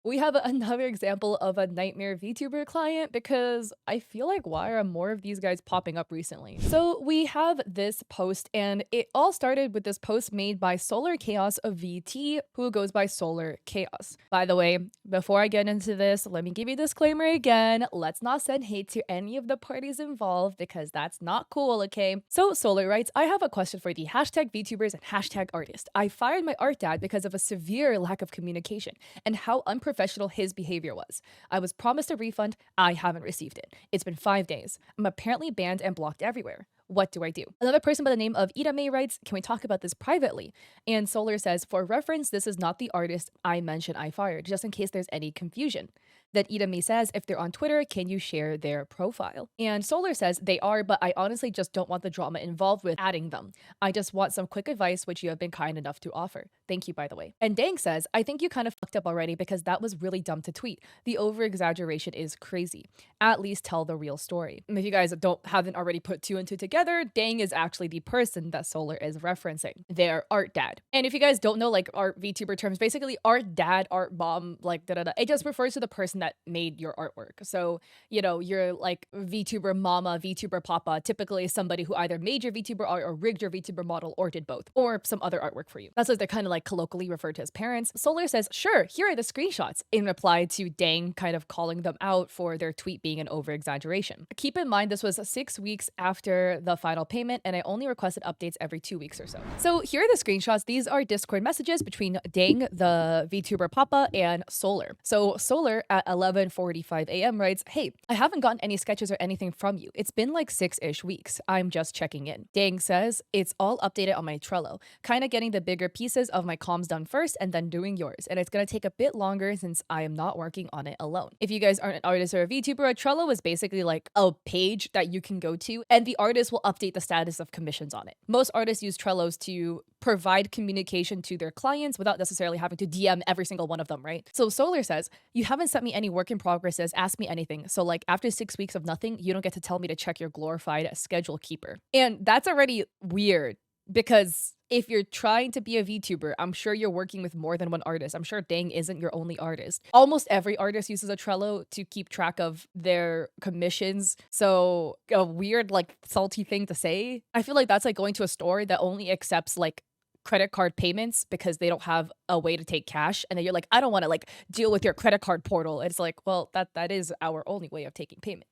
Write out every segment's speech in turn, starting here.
We have another example of a nightmare VTuber client because I feel like why are more of these guys popping up recently? So we have this post and it all started with this post made by Solar Chaos of VT who goes by Solar Chaos. By the way, before I get into this, let me give you a disclaimer again. Let's not send hate to any of the parties involved because that's not cool, okay? So Solar writes, I have a question for the hashtag VTubers and hashtag artist. I fired my art dad because of a severe lack of communication and how unprofessional his behavior was. I was promised a refund. I haven't received it. It's been 5 days. I'm apparently banned and blocked everywhere. What do I do? Another person by the name of Ida May writes, can we talk about this privately? And Solar says, for reference, this is not the artist I mentioned I fired, just in case there's any confusion. Then Ida May says, if they're on Twitter, can you share their profile? And Solar says, they are, but I honestly just don't want the drama involved with adding them. I just want some quick advice, which you have been kind enough to offer. Thank you, by the way. And Dang says, I think you kind of fucked up already because that was really dumb to tweet. The over-exaggeration is crazy. At least tell the real story. And if you guys haven't already put two and two together, Dang is actually the person that Solar is referencing. Their art dad. And if you guys don't know like art VTuber terms, basically art dad, art mom, like da-da-da, it just refers to the person that made your artwork. So, you know, you're like VTuber mama, VTuber papa, typically somebody who either made your VTuber art or rigged your VTuber model or did both, or some other artwork for you. That's what they're kind of like colloquially referred to as parents. Solar says, sure, here are the screenshots, in reply to Dang kind of calling them out for their tweet being an over-exaggeration. Keep in mind, this was 6 weeks after the final payment, and I only requested updates every 2 weeks or so. So here are the screenshots. These are Discord messages between Dang, the VTuber papa, and Solar. So Solar at 11:45 a.m. writes, hey, I haven't gotten any sketches or anything from you. It's been like 6-ish weeks. I'm just checking in. Dang says, it's all updated on my Trello, kind of getting the bigger pieces of my comms done first and then doing yours. And it's going to take a bit longer since I am not working on it alone. If you guys aren't an artist or a VTuber, a Trello is basically like a page that you can go to and the artist will update the status of commissions on it. Most artists use Trellos to provide communication to their clients without necessarily having to DM every single one of them, right? So Solar says, you haven't sent me any work in progresses, ask me anything. So like after 6 weeks of nothing, you don't get to tell me to check your glorified schedule keeper. And that's already weird because if you're trying to be a VTuber, I'm sure you're working with more than one artist. I'm sure Dang isn't your only artist. Almost every artist uses a Trello to keep track of their commissions. So a weird, like, salty thing to say. I feel like that's like going to a store that only accepts like credit card payments because they don't have a way to take cash. And then you're like, I don't want to like deal with your credit card portal. It's like, well, that is our only way of taking payment.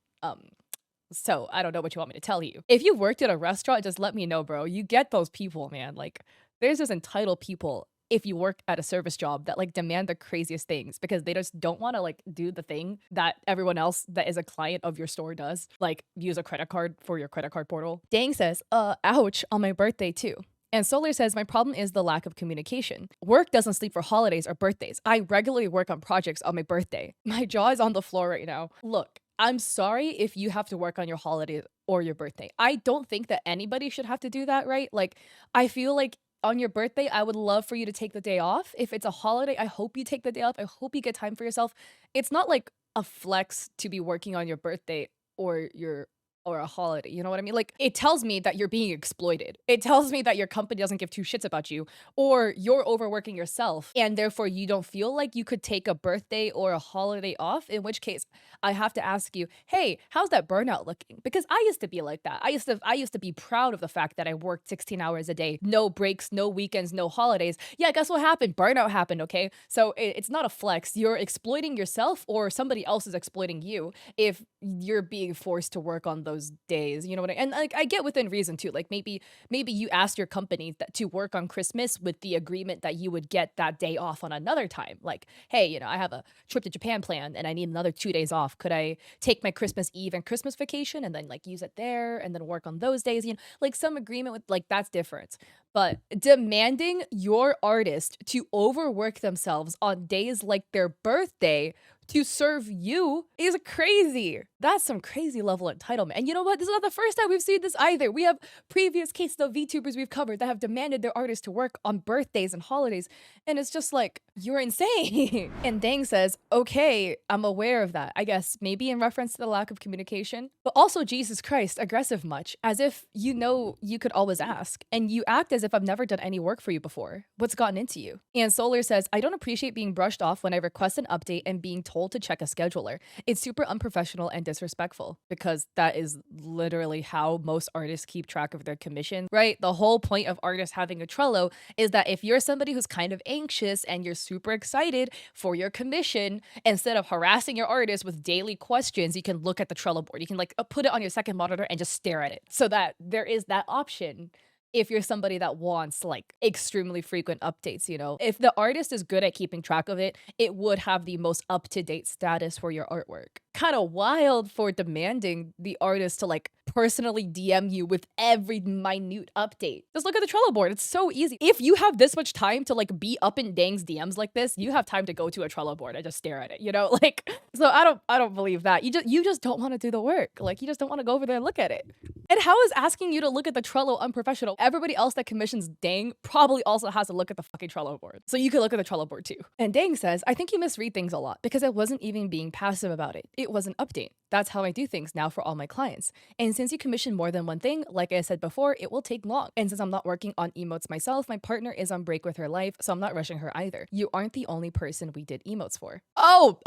So I don't know what you want me to tell you. If you worked at a restaurant, just let me know, bro. You get those people, man. Like, there's just entitled people if you work at a service job that like demand the craziest things because they just don't want to like do the thing that everyone else that is a client of your store does, like use a credit card for your credit card portal. Dang says, ouch, on my birthday too. And Solar says, my problem is the lack of communication. Work doesn't sleep for holidays or birthdays. I regularly work on projects on my birthday. My jaw is on the floor right now. Look, I'm sorry if you have to work on your holiday or your birthday. I don't think that anybody should have to do that, right? Like, I feel like on your birthday, I would love for you to take the day off. If it's a holiday, I hope you take the day off. I hope you get time for yourself. It's not like a flex to be working on your birthday or your or a holiday, you know what I mean? Like, it tells me that you're being exploited. It tells me that your company doesn't give two shits about you, or you're overworking yourself, and therefore you don't feel like you could take a birthday or a holiday off, in which case I have to ask you, hey, how's that burnout looking? Because I used to be like that. I used to be proud of the fact that I worked 16 hours a day, no breaks, no weekends, no holidays. Yeah, guess what happened? Burnout happened, okay? So it's not a flex. You're exploiting yourself or somebody else is exploiting you if you're being forced to work on those days, you know what and like I get within reason too. Like maybe you asked your company that to work on Christmas with the agreement that you would get that day off on another time. Like, hey, you know, I have a trip to Japan planned and I need another 2 days off. Could I take my Christmas Eve and Christmas vacation and then like use it there and then work on those days? You know, like some agreement with like that's different. But demanding your artist to overwork themselves on days like their birthday to serve you is crazy. That's some crazy level of entitlement. And you know what? This is not the first time we've seen this either. We have previous cases of VTubers we've covered that have demanded their artists to work on birthdays and holidays. And it's just like, you're insane. And Dang says, okay, I'm aware of that. I guess maybe in reference to the lack of communication, but also Jesus Christ, aggressive much, as if you know you could always ask. And you act as if I've never done any work for you before. What's gotten into you? And Soular says, I don't appreciate being brushed off when I request an update and being told to check a scheduler. It's super unprofessional and disrespectful, because that is literally how most artists keep track of their commission, right? The whole point of artists having a Trello is that if you're somebody who's kind of anxious and you're super excited for your commission, instead of harassing your artist with daily questions, you can look at the Trello board. You can like put it on your second monitor and just stare at it, so that there is that option. If you're somebody that wants like extremely frequent updates, you know, if the artist is good at keeping track of it, it would have the most up-to-date status for your artwork. Kind of wild for demanding the artist to like personally DM you with every minute update. Just look at the Trello board. It's so easy. If you have this much time to like be up in Dang's DMs like this, you have time to go to a Trello board and just stare at it, you know? Like, so I don't believe that. You just don't want to do the work. Like, you just don't want to go over there and look at it. And how is asking you to look at the Trello unprofessional? Everybody else that commissions Dang probably also has to look at the fucking Trello board. So you can look at the Trello board too. And Dang says, I think you misread things a lot because I wasn't even being passive about it. It was an update. That's how I do things now for all my clients. And since you commission more than one thing, like I said before, it will take long. And since I'm not working on emotes myself, my partner is on break with her life, so I'm not rushing her either. You aren't the only person we did emotes for. Oh,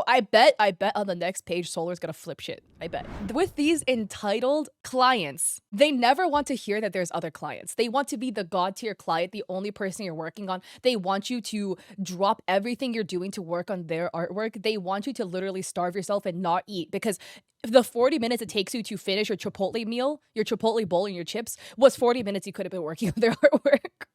I bet on the next page, Soular's gonna flip shit. I bet. With these entitled clients, they never want to hear that there's other clients. They want to be the god tier client, the only person you're working on. They want you to drop everything you're doing to work on their artwork. They want you to literally starve yourself and not eat, because the 40 minutes it takes you to finish your Chipotle meal, your Chipotle bowl and your chips was 40 minutes you could have been working on their artwork.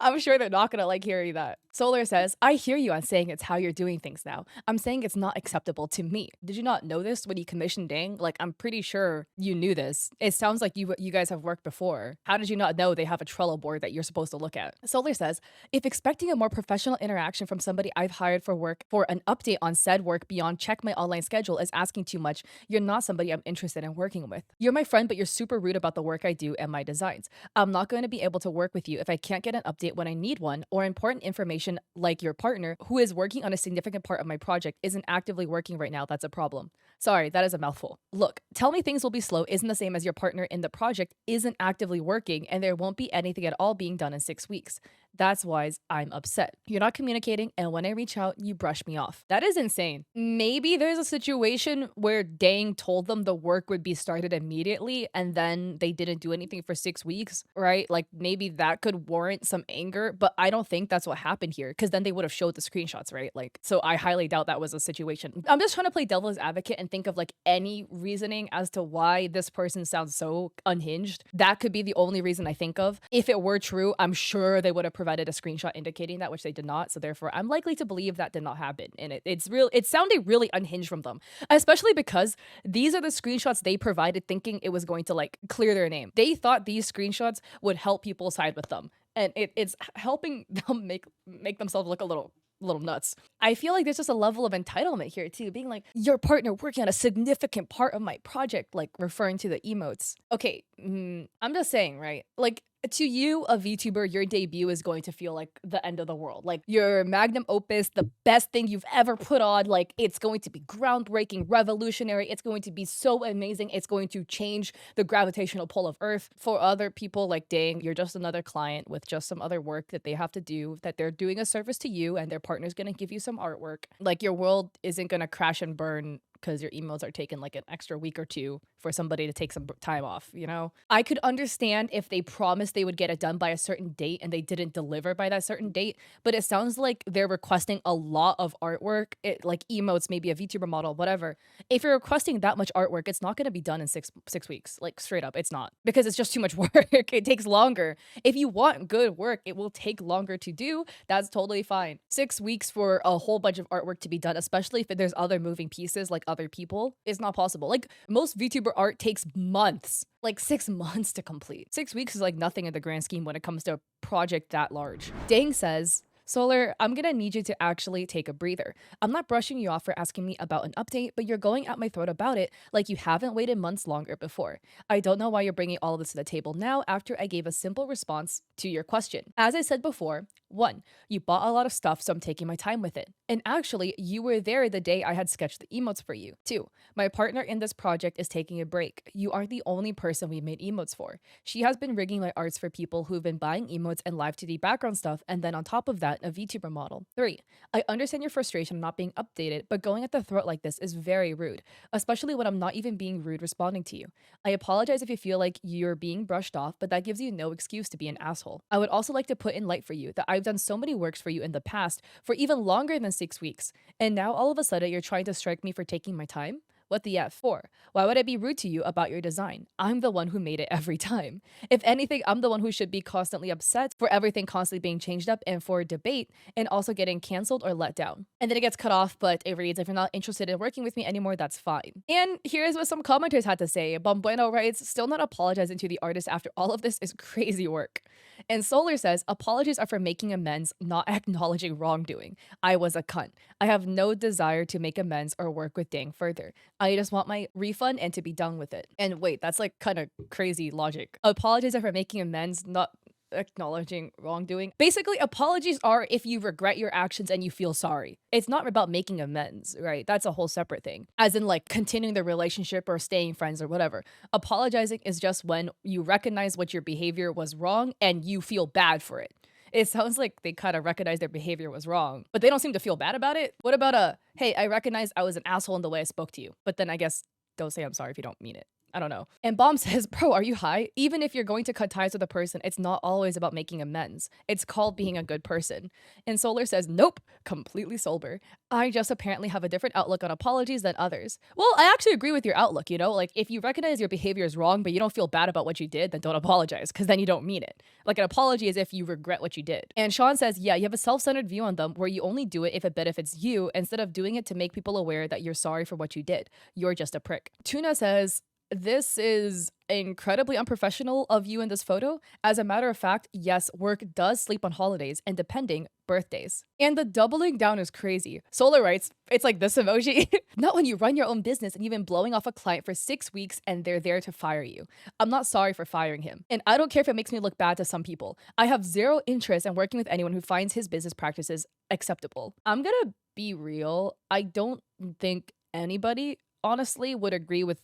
I'm sure they're not gonna like hearing that. Soular says, I hear you on saying it's how you're doing things now. I'm saying it's not acceptable to me. Did you not know this when you commissioned Dang? Like, I'm pretty sure you knew this. It sounds like you guys have worked before. How did you not know they have a Trello board that you're supposed to look at? Soular says, if expecting a more professional interaction from somebody I've hired for work for an update on said work beyond check my online schedule is asking too much, you're not somebody I'm interested in working with. You're my friend, but you're super rude about the work I do and my designs. I'm not going to be able to work with you if I can't get an update when I need one, or important information like your partner, who is working on a significant part of my project, isn't actively working right now. That's a problem. Sorry, that is a mouthful. Look, tell me things will be slow isn't the same as your partner in the project isn't actively working and there won't be anything at all being done in 6 weeks. That's why I'm upset. You're not communicating, and when I reach out, you brush me off. That is insane. Maybe there's a situation where Dang told them the work would be started immediately, and then they didn't do anything for 6 weeks, right? Like, maybe that could warrant some anger, but I don't think that's what happened here, because then they would have showed the screenshots, right? Like, so I highly doubt that was a situation. I'm just trying to play devil's advocate and think of like any reasoning as to why this person sounds so unhinged. That could be the only reason I think of. If it were true, I'm sure they would have provided a screenshot indicating that, which they did not. So therefore, I'm likely to believe that did not happen. And it's sounding really unhinged from them, especially because these are the screenshots they provided thinking it was going to like clear their name. They thought these screenshots would help people side with them. And it's helping them make themselves look a little nuts. I feel like there's just a level of entitlement here too, being like, your partner working on a significant part of my project, like referring to the emotes. Okay, I'm just saying, right? Like, to you, a VTuber, your debut is going to feel like the end of the world. Like, your magnum opus, the best thing you've ever put on. Like, it's going to be groundbreaking, revolutionary. It's going to be so amazing. It's going to change the gravitational pull of Earth. For other people, like, dang, you're just another client with just some other work that they have to do, that they're doing a service to you, and their partner's gonna give you some artwork. Like, your world isn't gonna crash and burn because your emails are taking like an extra week or two for somebody to take some time off, you know? I could understand if they promised they would get it done by a certain date and they didn't deliver by that certain date, but it sounds like they're requesting a lot of artwork, like emotes, maybe a VTuber model, whatever. If you're requesting that much artwork, it's not gonna be done in six weeks, like straight up, it's not, because it's just too much work. It takes longer. If you want good work, it will take longer to do. That's totally fine. 6 weeks for a whole bunch of artwork to be done, especially if there's other moving pieces like other people, is not possible. Like, most VTuber art takes months, like 6 months to complete. 6 weeks is like nothing in the grand scheme when it comes to a project that large. Dang says, Solar, I'm gonna need you to actually take a breather. I'm not brushing you off for asking me about an update, but you're going at my throat about it like you haven't waited months longer before. I don't know why you're bringing all of this to the table now after I gave a simple response to your question. As I said before, 1. You bought a lot of stuff, so I'm taking my time with it. And actually, you were there the day I had sketched the emotes for you. 2. My partner in this project is taking a break. You aren't the only person we made emotes for. She has been rigging my arts for people who've been buying emotes and live 2D background stuff, and then on top of that, a VTuber model. 3. I understand your frustration not being updated, but going at the throat like this is very rude, especially when I'm not even being rude responding to you. I apologize if you feel like you're being brushed off, but that gives you no excuse to be an asshole. I would also like to put in light for you that I've done so many works for you in the past for even longer than 6 weeks, and now all of a sudden you're trying to strike me for taking my time? What the F for? Why would I be rude to you about your design? I'm the one who made it every time. If anything, I'm the one who should be constantly upset for everything constantly being changed up and for debate and also getting canceled or let down. And then it gets cut off, but it reads, if you're not interested in working with me anymore, that's fine. And here's what some commenters had to say. Bombueno writes, still not apologizing to the artist after all of this is crazy work. And Solar says, apologies are for making amends, not acknowledging wrongdoing. I was a cunt. I have no desire to make amends or work with Dang further. I just want my refund and to be done with it. And wait, that's like kind of crazy logic. Apologies are for making amends, not acknowledging wrongdoing. Basically, apologies are if you regret your actions and you feel sorry. It's not about making amends, right? That's a whole separate thing. As in like continuing the relationship or staying friends or whatever. Apologizing is just when you recognize what your behavior was wrong and you feel bad for it. It sounds like they kind of recognize their behavior was wrong, but they don't seem to feel bad about it. What about hey, I recognize I was an asshole in the way I spoke to you, but then I guess don't say I'm sorry if you don't mean it. I don't know. And Bomb says, bro, are you high? Even if you're going to cut ties with a person, it's not always about making amends. It's called being a good person. And Solar says, nope, completely sober. I just apparently have a different outlook on apologies than others. Well, I actually agree with your outlook, you know? Like, if you recognize your behavior is wrong, but you don't feel bad about what you did, then don't apologize, because then you don't mean it. Like, an apology is if you regret what you did. And Sean says, yeah, you have a self-centered view on them where you only do it if it benefits you instead of doing it to make people aware that you're sorry for what you did. You're just a prick. Tuna says, this is incredibly unprofessional of you in this photo. As a matter of fact, yes, work does sleep on holidays and depending birthdays. And the doubling down is crazy. Solar writes, it's like this emoji. Not when you run your own business and you've been blowing off a client for 6 weeks and they're there to fire you. I'm not sorry for firing him. And I don't care if it makes me look bad to some people. I have zero interest in working with anyone who finds his business practices acceptable. I'm gonna be real. I don't think anybody honestly would agree with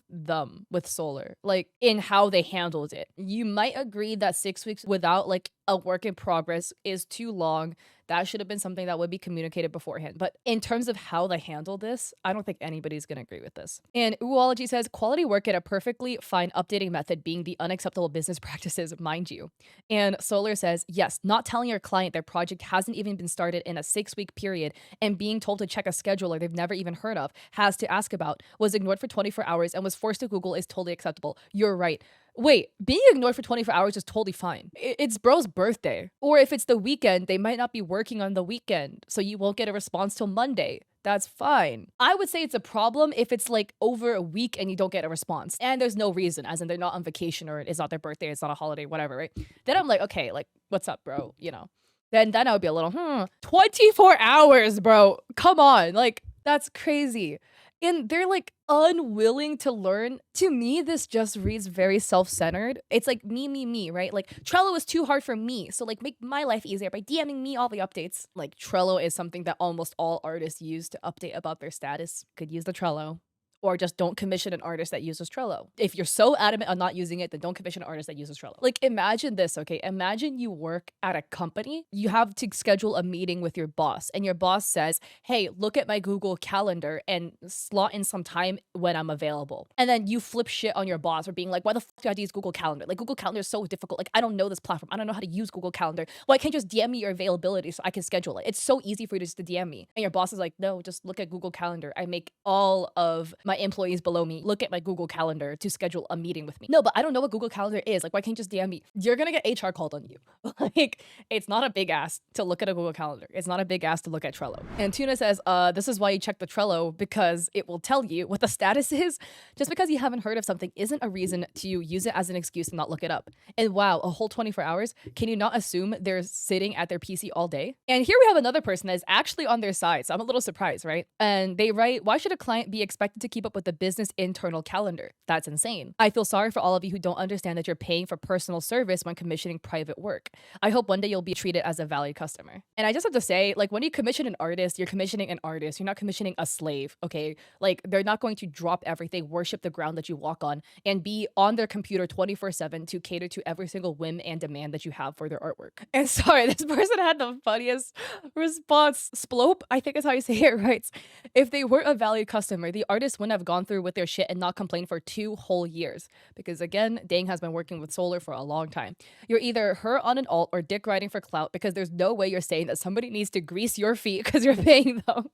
Solar, like in how they handled it. You might agree that 6 weeks without like a work in progress is too long. That should have been something that would be communicated beforehand. But in terms of how they handle this, I don't think anybody's gonna agree with this. And Uology says, quality work at a perfectly fine updating method being the unacceptable business practices, mind you. And Solar says, yes, not telling your client their project hasn't even been started in a 6-week period and being told to check a scheduler they've never even heard of, has to ask about, was ignored for 24 hours and was forced to Google is totally acceptable. You're right. Wait, being ignored for 24 hours is totally fine. It's bro's birthday. Or if it's the weekend, they might not be working on the weekend, so you won't get a response till Monday. That's fine. I would say it's a problem if it's like over a week and you don't get a response and there's no reason, as in they're not on vacation or it's not their birthday, it's not a holiday, whatever, right? Then I'm like, okay, like, what's up, bro? You know, then I would be a little, 24 hours, bro. Come on. Like, that's crazy. And they're like unwilling to learn. To me, this just reads very self-centered. It's like me, right? Like Trello is too hard for me. So like make my life easier by DMing me all the updates. Like Trello is something that almost all artists use to update about their status. Could use the Trello. Or just don't commission an artist that uses Trello. If you're so adamant on not using it, then don't commission an artist that uses Trello. Like imagine this, okay? Imagine you work at a company, you have to schedule a meeting with your boss and your boss says, hey, look at my Google Calendar and slot in some time when I'm available. And then you flip shit on your boss for being like, why the fuck do I have to use Google Calendar? Like Google Calendar is so difficult. Like I don't know this platform. I don't know how to use Google Calendar. Why can't you just DM me your availability so I can schedule it? It's so easy for you just to DM me. And your boss is like, no, just look at Google Calendar. I make all of my employees below me look at my Google Calendar to schedule a meeting with me. No, but I don't know what Google Calendar is. Like, why can't you just DM me? You're gonna get HR called on you. Like, it's not a big ask to look at a Google Calendar. It's not a big ask to look at Trello. And Tuna says, this is why you check the Trello, because it will tell you what the status is. Just because you haven't heard of something isn't a reason to use it as an excuse to not look it up. And wow, a whole 24 hours? Can you not assume they're sitting at their PC all day? And here we have another person that is actually on their side. So I'm a little surprised, right? And they write, why should a client be expected to keep up with the business internal calendar? That's insane. I feel sorry for all of you who don't understand that you're paying for personal service when commissioning private work. I hope one day you'll be treated as a valued customer. And I just have to say, like, when you commission an artist, you're commissioning an artist. You're not commissioning a slave, okay? Like, they're not going to drop everything, worship the ground that you walk on, and be on their computer 24/7 to cater to every single whim and demand that you have for their artwork. And sorry, this person had the funniest response. Splope, I think is how you say it, writes, if they weren't a valued customer, the artist wouldn't have gone through with their shit and not complained for 2 whole years. Because again, Dang has been working with Soular for a long time. You're either her on an alt or dick riding for clout, because there's no way you're saying that somebody needs to grease your feet because you're paying them.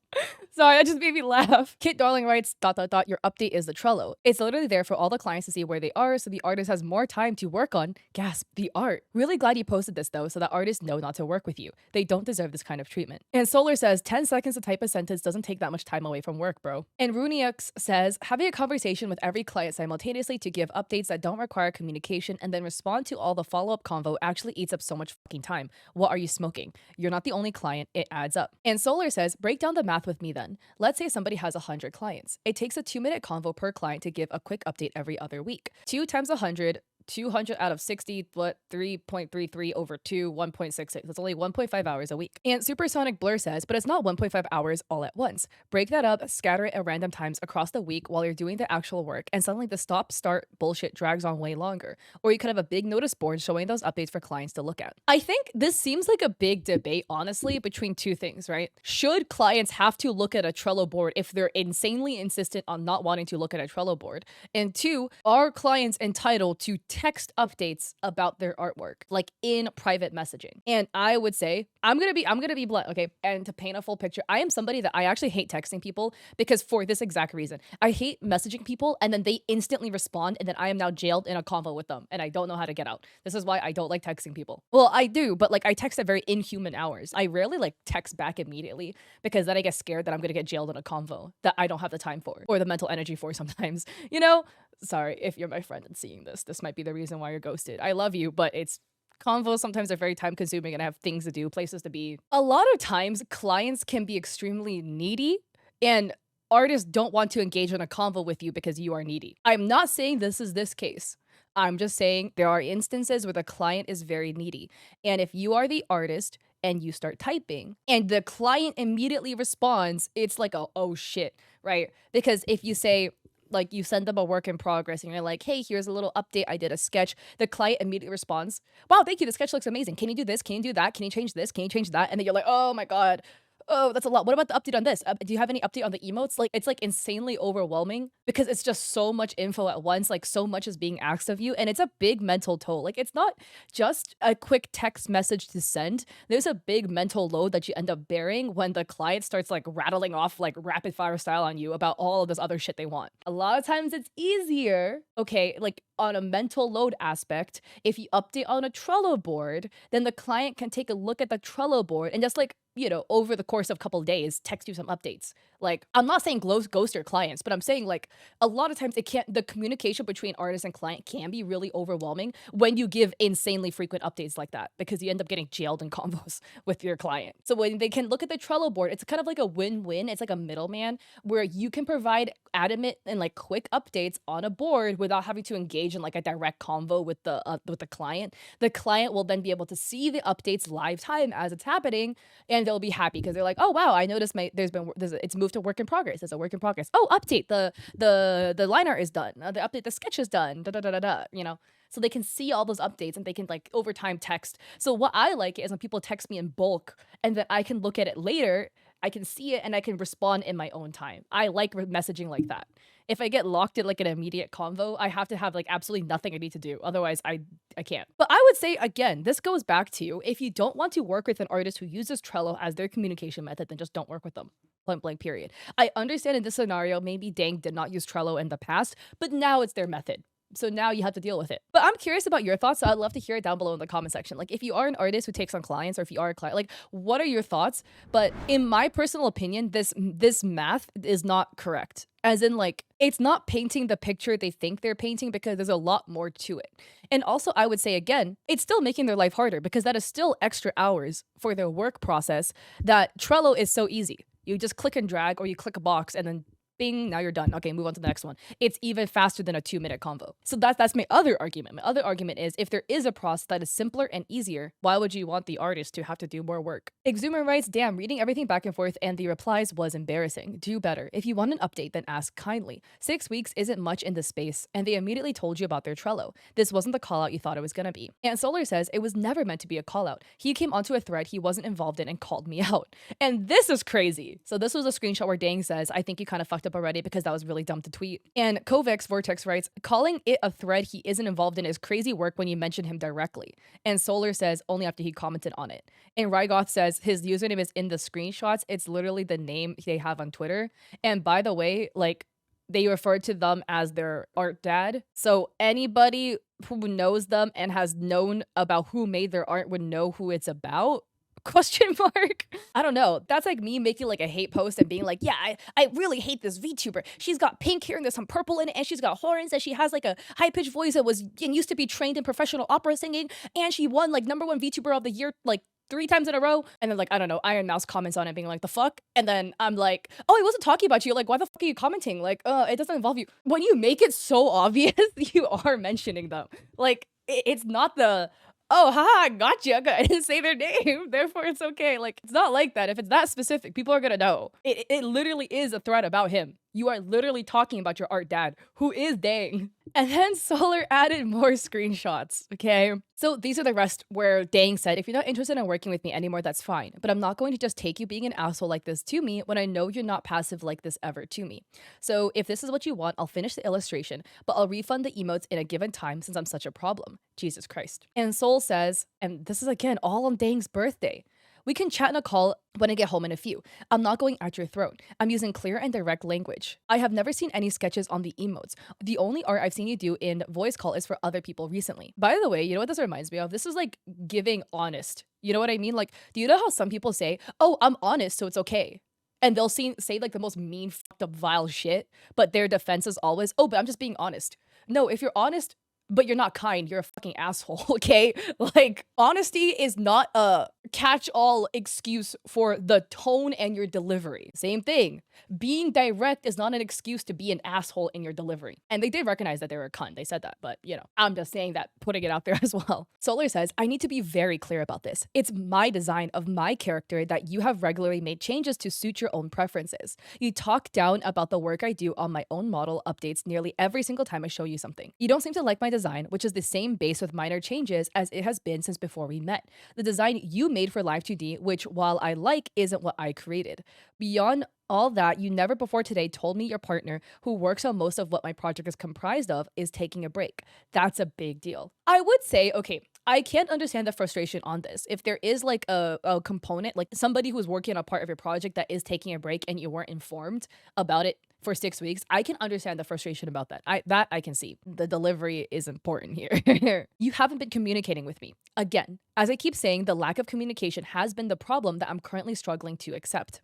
Sorry, that just made me laugh. Kit Darling writes, ... your update is the Trello. It's literally there for all the clients to see where they are, so the artist has more time to work on, gasp, the art. Really glad you posted this though, so that artists know not to work with you. They don't deserve this kind of treatment. And Soular says, 10 seconds to type a sentence doesn't take that much time away from work, bro. And Runiux says, having a conversation with every client simultaneously to give updates that don't require communication and then respond to all the follow-up convo actually eats up so much fucking time. What are you smoking? You're not the only client, it adds up. And Soular says, break down the math with me then. Let's say somebody has 100 clients. It takes a 2-minute convo per client to give a quick update every other week. 2 times 100, 200 out of 60, what, 3.33 over 2, 1.66. That's only 1.5 hours a week. And Supersonic Blur says, but it's not 1.5 hours all at once. Break that up, scatter it at random times across the week while you're doing the actual work, and suddenly the stop-start bullshit drags on way longer. Or you could have a big notice board showing those updates for clients to look at. I think this seems like a big debate, honestly, between two things, right? Should clients have to look at a Trello board if they're insanely insistent on not wanting to look at a Trello board? And 2, are clients entitled to text updates about their artwork, like in private messaging? And I would say, I'm gonna be blunt, okay? And to paint a full picture, I am somebody that I actually hate texting people, because for this exact reason. I hate messaging people and then they instantly respond, and then I am now jailed in a convo with them and I don't know how to get out. This is why I don't like texting people. Well, I do, but like I text at very inhuman hours. I rarely like text back immediately, because then I get scared that I'm gonna get jailed in a convo that I don't have the time for or the mental energy for sometimes, you know? Sorry, if you're my friend and seeing this might be the reason why you're ghosted. I love you, but it's convos sometimes are very time consuming and I have things to do, places to be. A lot of times clients can be extremely needy, and artists don't want to engage in a convo with you because you are needy. I'm not saying this is this case. I'm just saying there are instances where the client is very needy. And if you are the artist and you start typing and the client immediately responds, it's like a, oh shit, right? Because if you say, like, you send them a work in progress and you're like, hey, here's a little update, I did a sketch. The client immediately responds, wow, thank you, the sketch looks amazing. Can you do this? Can you do that? Can you change this? Can you change that? And then you're like, oh my God, oh, that's a lot. What about the update on this? Do you have any update on the emotes? Like, it's like insanely overwhelming because it's just so much info at once. Like, so much is being asked of you, and it's a big mental toll. Like, it's not just a quick text message to send. There's a big mental load that you end up bearing when the client starts like rattling off like rapid fire style on you about all of this other shit they want. A lot of times it's easier, okay, like on a mental load aspect, if you update on a Trello board, then the client can take a look at the Trello board and just like, you know, over the course of a couple of days, text you some updates. Like, I'm not saying ghost your clients, but I'm saying like a lot of times the communication between artist and client can be really overwhelming when you give insanely frequent updates like that, because you end up getting jailed in combos with your client. So when they can look at the Trello board, it's kind of like a win-win. It's like a middleman where you can provide adamant and like quick updates on a board without having to engage in like a direct convo with the client. The client will then be able to see the updates live time as it's happening, and they'll be happy because they're like, oh wow, I noticed it's moved to work in progress. It's a work in progress. Oh, update, the line art is done. The update, the sketch is done. Da da da da da. You know. So they can see all those updates and they can like over time text. So what I like is when people text me in bulk and then I can look at it later, I can see it and I can respond in my own time. I like messaging like that. If I get locked in like an immediate convo, I have to have like absolutely nothing I need to do. Otherwise I can't. But I would say again, this goes back to, if you don't want to work with an artist who uses Trello as their communication method, then just don't work with them. Point blank period. I understand in this scenario, maybe Dang did not use Trello in the past, but now it's their method. So now you have to deal with it. But I'm curious about your thoughts. So I'd love to hear it down below in the comment section. Like, if you are an artist who takes on clients, or if you are a client, like, what are your thoughts? But in my personal opinion, this math is not correct. As in, like, it's not painting the picture they think they're painting, because there's a lot more to it. And also, I would say again, it's still making their life harder, because that is still extra hours for their work process. That Trello is so easy. You just click and drag, or you click a box and then bing, now you're done. Okay, move on to the next one. It's even faster than a 2-minute convo. So that's my other argument. My other argument is, if there is a process that is simpler and easier, why would you want the artist to have to do more work? Exumer writes, damn, reading everything back and forth and the replies was embarrassing. Do better. If you want an update, then ask kindly. 6 weeks isn't much in this space, and they immediately told you about their Trello. This wasn't the call out you thought it was gonna be. And Soular says, it was never meant to be a call out. He came onto a thread he wasn't involved in and called me out. And this is crazy. So this was a screenshot where Dang says, I think you kind of fucked up already, because that was really dumb to tweet. And Kovacs Vortex writes, calling it a thread he isn't involved in is crazy work when you mention him directly. And Soular says, only after he commented on it. And Rygoth says his username is in the screenshots. It's literally the name they have on Twitter. And by the way, like, they refer to them as their art dad. So anybody who knows them and has known about who made their art would know who it's about. Question mark. I don't know. That's like me making like a hate post and being like, yeah, I really hate this VTuber. She's got pink hair and there's some purple in it, and she's got horns, and she has like a high-pitched voice that was and used to be trained in professional opera singing, and she won like #1 VTuber of the year like 3 times in a row. And then, like, I don't know, Iron Mouse comments on it being like, the fuck? And then I'm like, oh, I wasn't talking about you. Like, why the fuck are you commenting? Like, it doesn't involve you. When you make it so obvious, you are mentioning them. Like, it's not the, oh, haha, gotcha. I didn't say their name, therefore it's okay. Like, it's not like that. If it's that specific, people are gonna know. It literally is a thread about him. You are literally talking about your art dad, who is Dang. And then Soular added more screenshots, okay? So these are the rest where Dang said, if you're not interested in working with me anymore, that's fine. But I'm not going to just take you being an asshole like this to me when I know you're not passive like this ever to me. So if this is what you want, I'll finish the illustration, but I'll refund the emotes in a given time since I'm such a problem. Jesus Christ. And Soul says, and this is again all on Dang's birthday, we can chat in a call when I get home in a few. I'm not going at your throat. I'm using clear and direct language. I have never seen any sketches on the emotes. The only art I've seen you do in voice call is for other people recently. By the way, you know what this reminds me of? This is like giving honest. You know what I mean? Like, do you know how some people say, oh, I'm honest, so it's okay? And they'll say like the most mean, fucked up, vile shit, but their defense is always, oh, but I'm just being honest. No, if you're honest, but you're not kind, you're a fucking asshole, okay? Like, honesty is not a catch-all excuse for the tone and your delivery. Same thing. Being direct is not an excuse to be an asshole in your delivery. And they did recognize that they were a cunt. They said that, but, you know, I'm just saying that, putting it out there as well. Soular says, I need to be very clear about this. It's my design of my character that you have regularly made changes to suit your own preferences. You talk down about the work I do on my own model updates nearly every single time I show you something. You don't seem to like my design, which is the same base with minor changes as it has been since before we met. The design you made for Live 2D, which while I like, isn't what I created. Beyond all that, you never before today told me your partner, who works on most of what my project is comprised of, is taking a break. That's a big deal. I would say, okay, I can't understand the frustration on this. If there is like a component, like somebody who's working on a part of your project that is taking a break and you weren't informed about it for 6 weeks, I can understand the frustration about that. I can see. The delivery is important here. You haven't been communicating with me. Again, as I keep saying, the lack of communication has been the problem that I'm currently struggling to accept.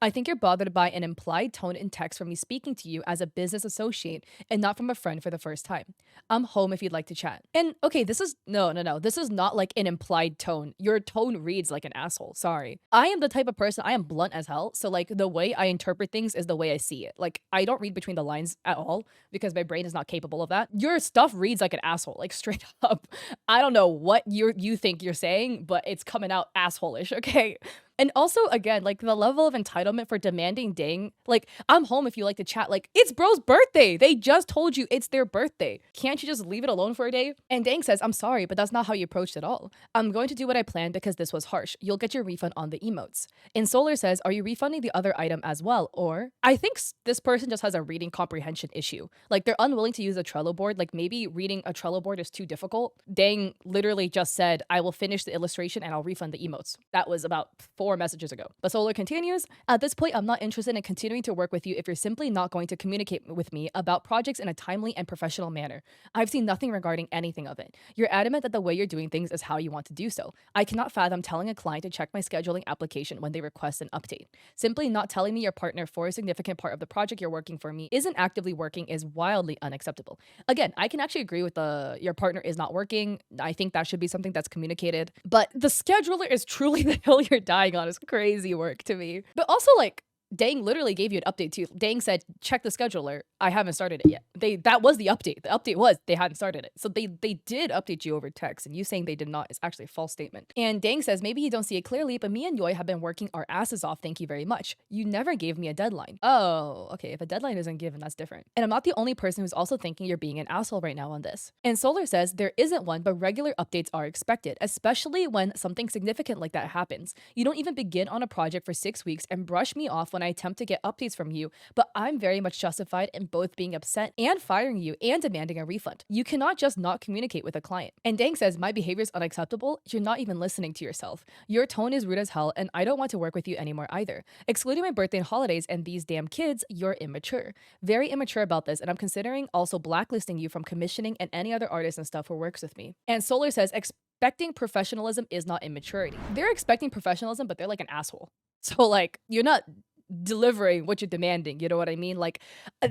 I think you're bothered by an implied tone in text from me speaking to you as a business associate and not from a friend for the first time. I'm home if you'd like to chat. And okay, this is no. This is not like an implied tone. Your tone reads like an asshole. Sorry. I am the type of person, I am blunt as hell. So like the way I interpret things is the way I see it. Like I don't read between the lines at all because my brain is not capable of that. Your stuff reads like an asshole, like straight up. I don't know what you think you're saying, but it's coming out asshole-ish, okay? And also, again, like the level of entitlement for demanding Dang, like, I'm home if you like to chat. Like, it's bro's birthday. They just told you it's their birthday. Can't you just leave it alone for a day? And Dang says, I'm sorry, but that's not how you approached it all. I'm going to do what I planned because this was harsh. You'll get your refund on the emotes. And Soular says, are you refunding the other item as well? Or I think this person just has a reading comprehension issue. Like, they're unwilling to use a Trello board. Like, maybe reading a Trello board is too difficult. Dang literally just said, I will finish the illustration and I'll refund the emotes. That was about 4 messages ago. But Solar continues, at this point, I'm not interested in continuing to work with you if you're simply not going to communicate with me about projects in a timely and professional manner. I've seen nothing regarding anything of it. You're adamant that the way you're doing things is how you want to do so. I cannot fathom telling a client to check my scheduling application when they request an update. Simply not telling me your partner for a significant part of the project you're working for me isn't actively working is wildly unacceptable. Again, I can actually agree with the your partner is not working. I think that should be something that's communicated. But the scheduler is truly the hill you're dying on is crazy work to me. But also like Dang literally gave you an update too. Dang said, check the scheduler. I haven't started it yet. That was the update. The update was they hadn't started it. So they did update you over text, and you saying they did not is actually a false statement. And Dang says, maybe you don't see it clearly, but me and Yoy have been working our asses off. Thank you very much. You never gave me a deadline. Oh, okay. If a deadline isn't given, that's different. And I'm not the only person who's also thinking you're being an asshole right now on this. And Solar says there isn't one, but regular updates are expected, especially when something significant like that happens. You don't even begin on a project for 6 weeks and brush me off when I attempt to get updates from you, but I'm very much justified in both being upset and firing you and demanding a refund. You cannot just not communicate with a client. And Dang says, my behavior is unacceptable. You're not even listening to yourself. Your tone is rude as hell, and I don't want to work with you anymore either. Excluding my birthday and holidays and these damn kids, you're immature. Very immature about this, and I'm considering also blacklisting you from commissioning and any other artist and stuff who works with me. And Solar says, expecting professionalism is not immaturity. They're expecting professionalism, but they're like an asshole. So like, you're not delivering what you're demanding, you know what I mean? Like,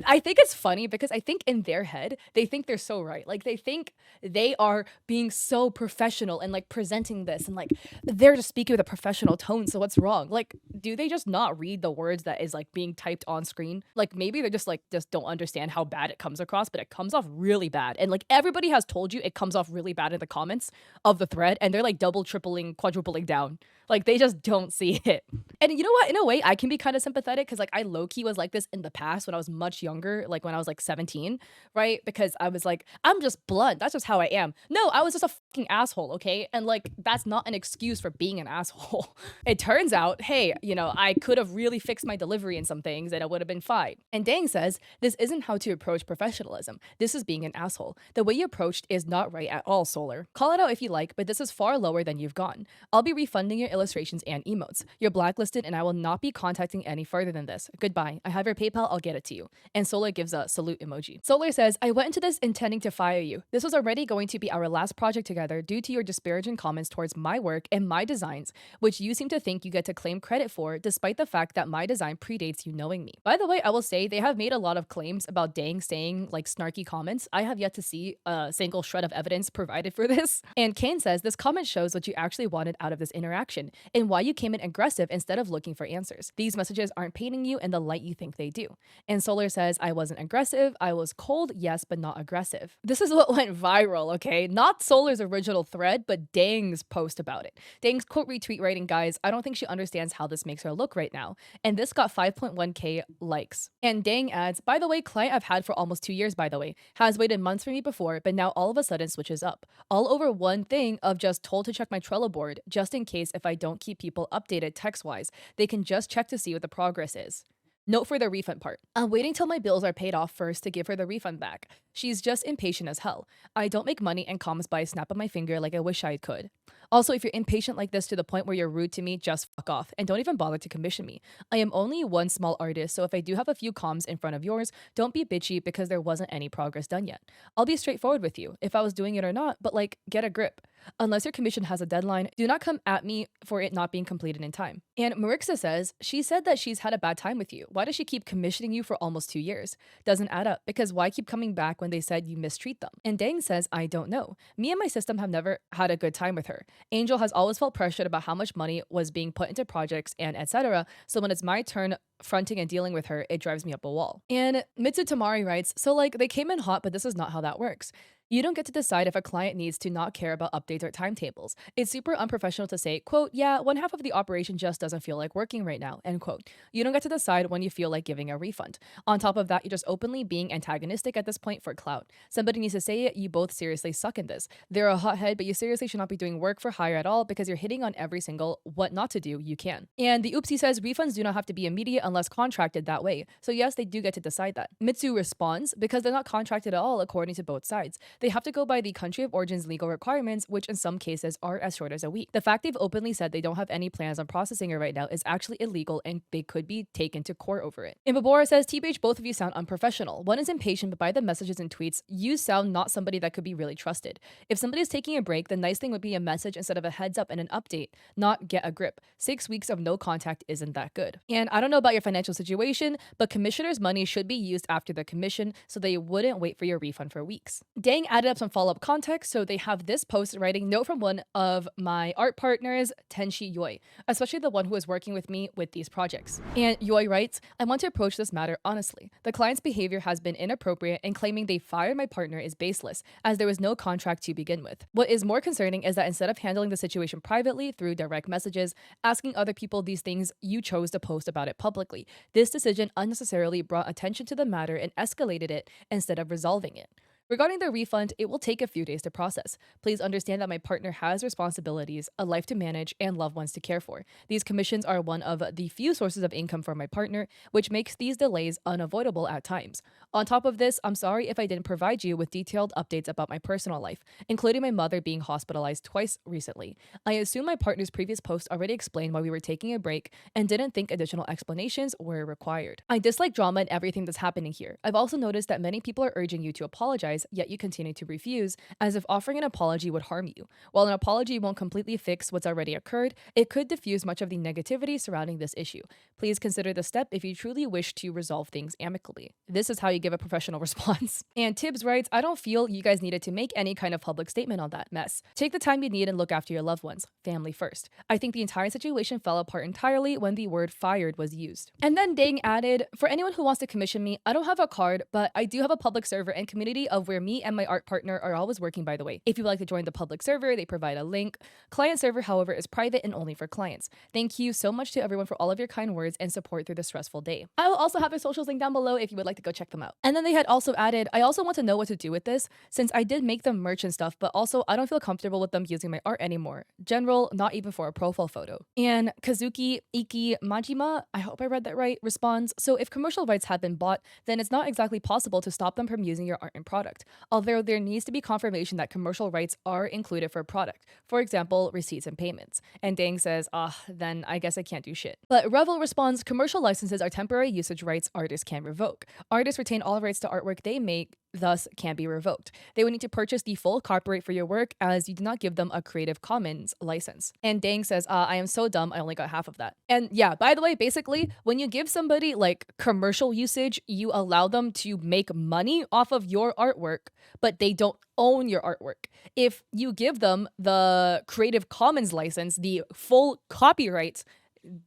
I think it's funny because I think in their head they think they're so right. Like they think they are being so professional and like presenting this and like they're just speaking with a professional tone, so what's wrong? Like, do they just not read the words that is like being typed on screen? Like maybe they're just don't understand how bad it comes across, but it comes off really bad. And like everybody has told you it comes off really bad in the comments of the thread, and they're like double, tripling, quadrupling down. Like they just don't see it. And you know what? In a way, I can be kind of sympathetic because like I low-key was like this in the past when I was much younger, like when I was like 17, right? Because I was like, I'm just blunt. That's just how I am. No, I was just a fucking asshole, okay? And like that's not an excuse for being an asshole. It turns out, hey, you know, I could have really fixed my delivery in some things and it would have been fine. And Dang says, this isn't how to approach professionalism. This is being an asshole. The way you approached is not right at all, Solar. Call it out if you like, but this is far lower than you've gone. I'll be refunding your illustrations and emotes. You're blacklisted and I will not be contacting any further than this. Goodbye. I have your PayPal. I'll get it to you. And Solar gives a salute emoji. Solar says, I went into this intending to fire you. This was already going to be our last project together due to your disparaging comments towards my work and my designs, which you seem to think you get to claim credit for despite the fact that my design predates you knowing me. By the way, I will say they have made a lot of claims about Dang saying like snarky comments. I have yet to see a single shred of evidence provided for this. And Kane says this comment shows what you actually wanted out of this interaction and why you came in aggressive instead of looking for answers. These messages aren't painting you in the light you think they do. And Solar says, I wasn't aggressive. I was cold, yes, but not aggressive. This is what went viral, okay? Not Solar's original thread, but Dang's post about it. Dang's quote retweet writing, guys, I don't think she understands how this makes her look right now. And this got 5.1k likes. And Dang adds, by the way, client I've had for almost 2 years, by the way, has waited months for me before, but now all of a sudden switches up. All over one thing of just told to check my Trello board, just in case if I don't keep people updated text-wise, they can just check to see what the progress is. Note for the refund part. I'm waiting till my bills are paid off first to give her the refund back. She's just impatient as hell. I don't make money and comms by a snap of my finger like I wish I could. Also, if you're impatient like this to the point where you're rude to me, just fuck off and don't even bother to commission me. I am only one small artist, so if I do have a few comms in front of yours, don't be bitchy because there wasn't any progress done yet. I'll be straightforward with you, if I was doing it or not, but like, get a grip. Unless your commission has a deadline, do not come at me for it not being completed in time. And Marixa says, she said that she's had a bad time with you. Why does she keep commissioning you for almost 2 years? Doesn't add up, because why keep coming back when they said you mistreat them? And Dang says, I don't know. Me and my system have never had a good time with her. Angel has always felt pressured about how much money was being put into projects and etc. So when it's my turn fronting and dealing with her, it drives me up a wall. And Mitsu Tamari writes, so like they came in hot, but this is not how that works. You don't get to decide if a client needs to not care about updates or timetables. It's super unprofessional to say, quote, yeah, one half of the operation just doesn't feel like working right now, end quote. You don't get to decide when you feel like giving a refund. On top of that, you're just openly being antagonistic at this point for clout. Somebody needs to say it, you both seriously suck in this. They're a hothead, but you seriously should not be doing work for hire at all because you're hitting on every single what not to do you can. And the oopsie says, refunds do not have to be immediate unless contracted that way. So yes, they do get to decide that. Mitsu responds, because they're not contracted at all according to both sides. They have to go by the country of origin's legal requirements, which in some cases are as short as a week. The fact they've openly said they don't have any plans on processing it right now is actually illegal, and they could be taken to court over it. Imbabora says, TBH, both of you sound unprofessional. One is impatient, but by the messages and tweets, you sound not somebody that could be really trusted. If somebody is taking a break, the nice thing would be a message instead of a heads up and an update, not get a grip. 6 weeks of no contact isn't that good. And I don't know about your financial situation, but commissioners' money should be used after the commission, so they wouldn't wait for your refund for weeks. Dang added up some follow-up context, so they have this post writing, note from one of my art partners, Tenshi Yoi, especially the one who is working with me with these projects. And Yoi writes, I want to approach this matter honestly. The client's behavior has been inappropriate, and claiming they fired my partner is baseless, as there was no contract to begin with. What is more concerning is that instead of handling the situation privately through direct messages, asking other people these things, you chose to post about it publicly. This decision unnecessarily brought attention to the matter and escalated it instead of resolving it. Regarding the refund, it will take a few days to process. Please understand that my partner has responsibilities, a life to manage, and loved ones to care for. These commissions are one of the few sources of income for my partner, which makes these delays unavoidable at times. On top of this, I'm sorry if I didn't provide you with detailed updates about my personal life, including my mother being hospitalized twice recently. I assume my partner's previous post already explained why we were taking a break and didn't think additional explanations were required. I dislike drama in everything that's happening here. I've also noticed that many people are urging you to apologize, yet you continue to refuse, as if offering an apology would harm you. While an apology won't completely fix what's already occurred, it could diffuse much of the negativity surrounding this issue. Please consider the step if you truly wish to resolve things amicably. This is how you give a professional response. And Tibbs writes, I don't feel you guys needed to make any kind of public statement on that mess. Take the time you need and look after your loved ones. Family first. I think the entire situation fell apart entirely when the word fired was used. And then Dang added, for anyone who wants to commission me, I don't have a card, but I do have a public server and community of where me and my art partner are always working, by the way. If you would like to join the public server, they provide a link. Client server, however, is private and only for clients. Thank you so much to everyone for all of your kind words and support through this stressful day. I will also have their socials linked down below if you would like to go check them out. And then they had also added, I also want to know what to do with this, since I did make them merch and stuff, but also I don't feel comfortable with them using my art anymore. General, not even for a profile photo. And Kazuki Iki Majima, I hope I read that right, responds, so if commercial rights have been bought, then it's not exactly possible to stop them from using your art and product, although there needs to be confirmation that commercial rights are included for a product, for example, receipts and payments. And Dang says, then I guess I can't do shit. But Revel responds, commercial licenses are temporary usage rights artists can revoke. Artists retain all rights to artwork they make, thus can't be revoked. They would need to purchase the full copyright for your work, as you do not give them a Creative Commons license. And Dang says, I am so dumb, I only got half of that. And yeah, by the way, basically, when you give somebody like commercial usage, you allow them to make money off of your artwork, but they don't own your artwork. If you give them the Creative Commons license, the full copyright,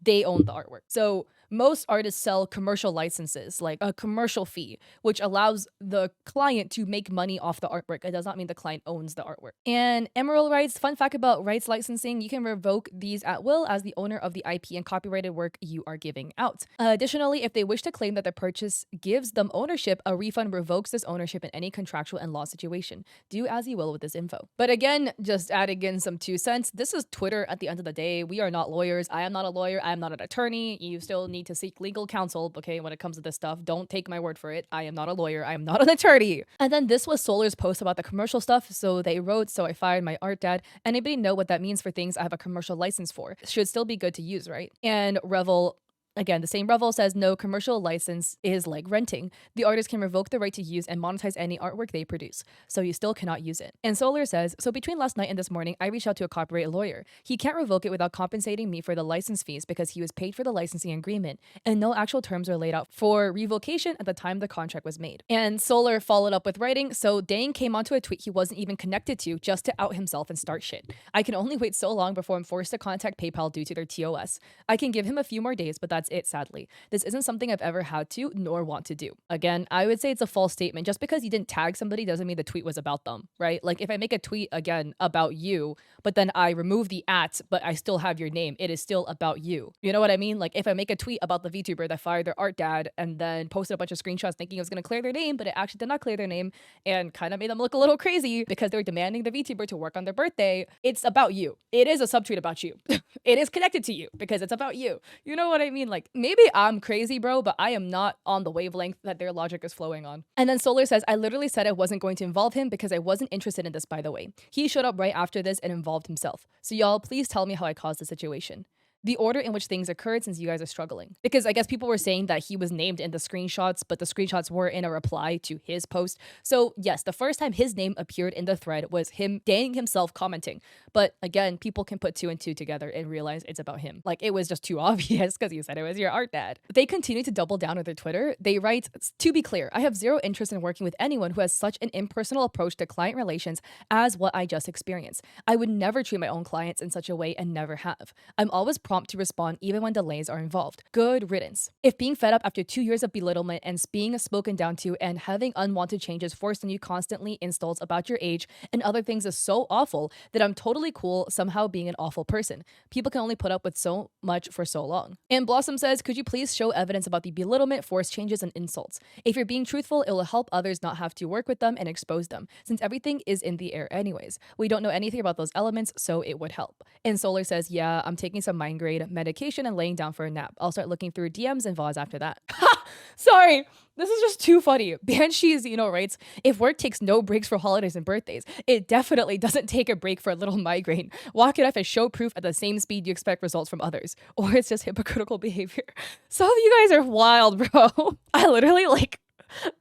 they own the artwork. So most artists sell commercial licenses, like a commercial fee, which allows the client to make money off the artwork. It does not mean the client owns the artwork. And Emerald writes, fun fact about rights licensing, you can revoke these at will as the owner of the IP and copyrighted work you are giving out. Additionally, if they wish to claim that the purchase gives them ownership, a refund revokes this ownership in any contractual and law situation. Do as you will with this info. But again, just adding in some 2 cents, this is Twitter at the end of the day. We are not lawyers. I am not a lawyer. I am not an attorney. You still need to seek legal counsel, okay, when it comes to this stuff. Don't take my word for it. I am not a lawyer. I am not an attorney. And then this was Soular's post about the commercial stuff. So they wrote, so I fired my art dad. Anybody know what that means for things I have a commercial license for? Should still be good to use, right? And Revel, again, the same Revel says, no, commercial license is like renting. The artist can revoke the right to use and monetize any artwork they produce, so you still cannot use it. And Soular says, so between last night and this morning, I reached out to a copyright lawyer. He can't revoke it without compensating me for the license fees because he was paid for the licensing agreement, and no actual terms were laid out for revocation at the time the contract was made. And Soular followed up with writing, so Dang came onto a tweet he wasn't even connected to just to out himself and start shit. I can only wait so long before I'm forced to contact PayPal due to their TOS. I can give him a few more days, but that's it, sadly. This isn't something I've ever had to nor want to do. Again, I would say it's a false statement. Just because you didn't tag somebody doesn't mean the tweet was about them, right? Like if I make a tweet again about you, but then I remove the @ but I still have your name, it is still about you. You know what I mean? Like if I make a tweet about the VTuber that fired their art dad and then posted a bunch of screenshots thinking it was going to clear their name, but it actually did not clear their name and kind of made them look a little crazy because they were demanding the VTuber to work on their birthday. It's about you. It is a subtweet about you. It is connected to you because it's about you. You know what I mean? Like Like, maybe I'm crazy, bro, but I am not on the wavelength that their logic is flowing on. And then Soular says, I literally said I wasn't going to involve him because I wasn't interested in this, by the way. He showed up right after this and involved himself. So y'all, please tell me how I caused the situation. The order in which things occurred since you guys are struggling. Because I guess people were saying that he was named in the screenshots, but the screenshots were in a reply to his post. So yes, the first time his name appeared in the thread was him Dang himself commenting. But again, people can put two and two together and realize it's about him. Like, it was just too obvious because you said it was your art dad. They continue to double down on their Twitter. They write, to be clear, I have zero interest in working with anyone who has such an impersonal approach to client relations as what I just experienced. I would never treat my own clients in such a way and never have. I'm always prompt to respond even when delays are involved. Good riddance. If being fed up after 2 years of belittlement and being spoken down to and having unwanted changes forced on you constantly insults about your age and other things is so awful, that I'm totally cool somehow being an awful person. People can only put up with so much for so long. And Blossom says, could you please show evidence about the belittlement, forced changes, and insults? If you're being truthful, it will help others not have to work with them and expose them, since everything is in the air anyways. We don't know anything about those elements, so it would help. And Soular says, yeah, I'm taking some migraine medication and laying down for a nap. I'll start looking through DMs and VODs after that. Ha! Sorry. This is just too funny. Banshees, writes, if work takes no breaks for holidays and birthdays, it definitely doesn't take a break for a little migraine. Walk it off as show proof at the same speed you expect results from others. Or it's just hypocritical behavior. Some of you guys are wild, bro. I literally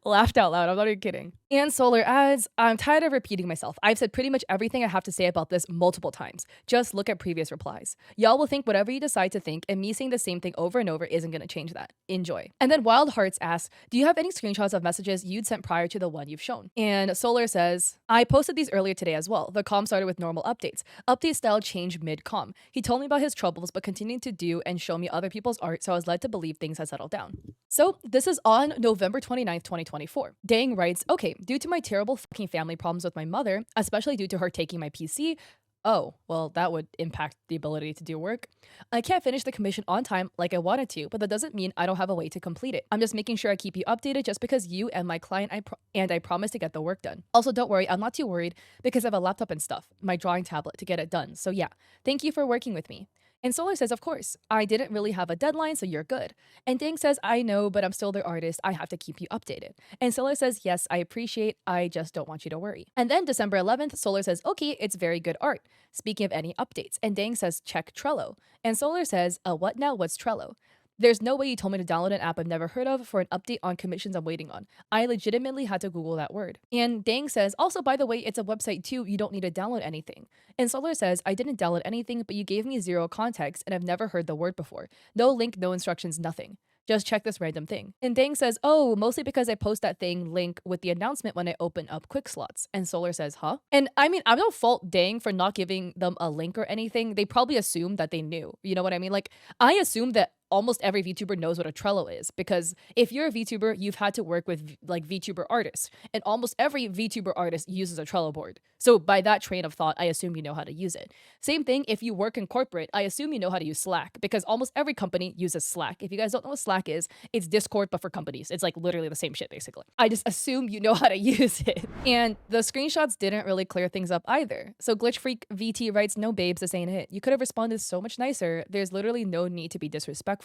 laughed out loud. I'm not even kidding. And Soular adds, I'm tired of repeating myself. I've said pretty much everything I have to say about this multiple times. Just look at previous replies. Y'all will think whatever you decide to think, and me saying the same thing over and over isn't going to change that. Enjoy. And then Wild Hearts asks, do you have any screenshots of messages you'd sent prior to the one you've shown? And Soular says, I posted these earlier today as well. The comm started with normal updates. Update style changed mid-comm. He told me about his troubles, but continued to do and show me other people's art, so I was led to believe things had settled down. So this is on November 29th, 2024. Dang writes, okay, due to my terrible fucking family problems with my mother, especially due to her taking my PC, oh, well, that would impact the ability to do work. I can't finish the commission on time like I wanted to, but that doesn't mean I don't have a way to complete it. I'm just making sure I keep you updated just because you and my client, I promise to get the work done. Also, don't worry, I'm not too worried because I have a laptop and stuff, my drawing tablet to get it done. So yeah, thank you for working with me. And Soular says, of course, I didn't really have a deadline, so you're good. And Dang says, I know, but I'm still their artist. I have to keep you updated. And Soular says, yes, I appreciate. I just don't want you to worry. And then December 11th, Soular says, okay, it's very good art. Speaking of any updates. And Dang says, check Trello. And Soular says, what now? What's Trello? There's no way you told me to download an app I've never heard of for an update on commissions I'm waiting on. I legitimately had to Google that word. And Dang says, also, by the way, it's a website too. You don't need to download anything. And Soular says, I didn't download anything, but you gave me zero context and I've never heard the word before. No link, no instructions, nothing. Just check this random thing. And Dang says, oh, mostly because I post that thing link with the announcement when I open up quick slots. And Soular says, huh? And I mean, I don't fault Dang for not giving them a link or anything. They probably assumed that they knew. You know what I mean? Like, I assume that almost every VTuber knows what a Trello is, because if you're a VTuber, you've had to work with like VTuber artists, and almost every VTuber artist uses a Trello board. So by that train of thought, I assume you know how to use it. Same thing if you work in corporate, I assume you know how to use Slack, because almost every company uses Slack. If you guys don't know what Slack is, it's Discord, but for companies. It's like literally the same shit, basically. I just assume you know how to use it. And the screenshots didn't really clear things up either. So Glitch Freak VT writes, no babes, this ain't it. You could have responded so much nicer. There's literally no need to be disrespectful.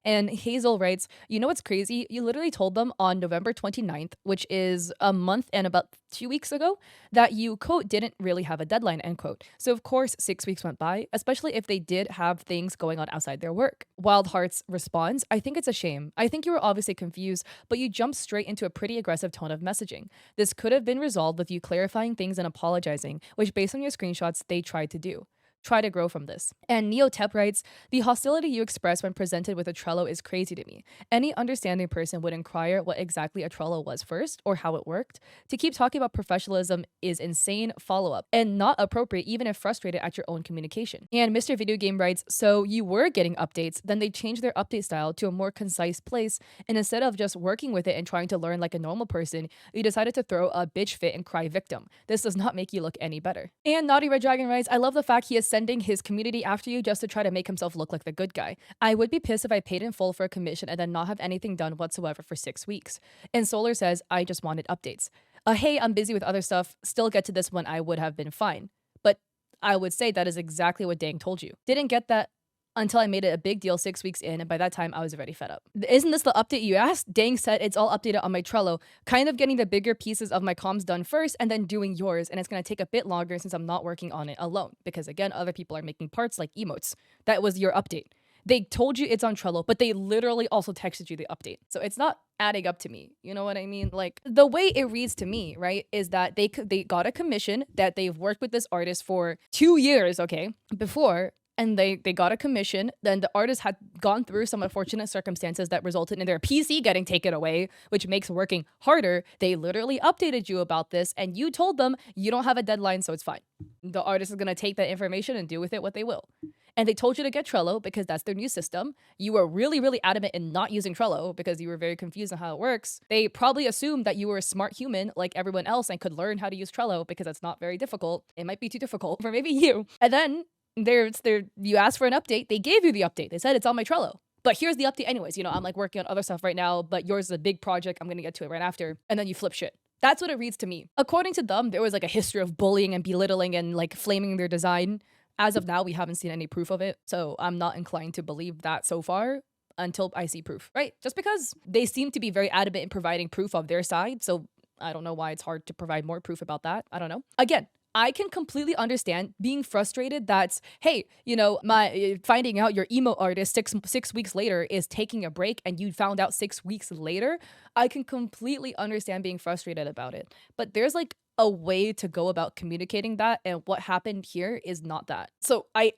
And Hazel writes, you know what's crazy? You literally told them on November 29th, which is a month and about 2 weeks ago, that you, quote, didn't really have a deadline, end quote. So of course, 6 weeks went by, especially if they did have things going on outside their work. Wild Hearts responds, I think it's a shame. I think you were obviously confused, but you jumped straight into a pretty aggressive tone of messaging. This could have been resolved with you clarifying things and apologizing, which based on your screenshots, they tried to do. Try to grow from this. And Neotep writes, the hostility you express when presented with a Trello is crazy to me. Any understanding person would inquire what exactly a Trello was first, or how it worked. To keep talking about professionalism is insane follow-up, and not appropriate even if frustrated at your own communication. And Mr. Video Game writes, so you were getting updates, then they changed their update style to a more concise place, and instead of just working with it and trying to learn like a normal person, you decided to throw a bitch fit and cry victim. This does not make you look any better. And Naughty Red Dragon writes, I love the fact he is sending his community after you just to try to make himself look like the good guy. I would be pissed if I paid in full for a commission and then not have anything done whatsoever for 6 weeks. And Soular says, I just wanted updates. Hey, I'm busy with other stuff. Still get to this when I would have been fine. But I would say that is exactly what Dang told you. Didn't get that until I made it a big deal 6 weeks in, and by that time, I was already fed up. Isn't this the update you asked? Dang said it's all updated on my Trello, kind of getting the bigger pieces of my comms done first and then doing yours, and it's gonna take a bit longer since I'm not working on it alone, because again, other people are making parts like emotes. That was your update. They told you it's on Trello, but they literally also texted you the update. So it's not adding up to me. You know what I mean? Like the way it reads to me, right, is that they got a commission that they've worked with this artist for 2 years, okay, before, and they got a commission. Then the artist had gone through some unfortunate circumstances that resulted in their PC getting taken away, which makes working harder. They literally updated you about this, and you told them you don't have a deadline, so it's fine. The artist is going to take that information and do with it what they will. And they told you to get Trello because that's their new system. You were really, really adamant in not using Trello because you were very confused on how it works. They probably assumed that you were a smart human like everyone else and could learn how to use Trello because it's not very difficult. It might be too difficult for maybe you. And then you asked for an update. They gave you the update. They said it's on my Trello. But here's the update anyways. You know, I'm like working on other stuff right now, but yours is a big project. I'm going to get to it right after. And then you flip shit. That's what it reads to me. According to them, there was like a history of bullying and belittling and like flaming their design. As of now, we haven't seen any proof of it, so I'm not inclined to believe that so far until I see proof, right? Just because they seem to be very adamant in providing proof of their side, so I don't know why it's hard to provide more proof about that. I don't know. Again, I can completely understand being frustrated that, hey, you know, my finding out your emo artist six weeks later is taking a break and you found out 6 weeks later. I can completely understand being frustrated about it. But there's like a way to go about communicating that, and what happened here is not that. So I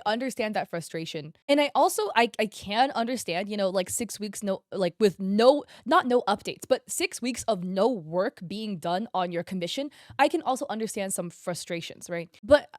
understand that frustration, and I can understand, you know, like 6 weeks no, like with no, not no updates, but 6 weeks of no work being done on your commission. I can also understand some frustrations, right? But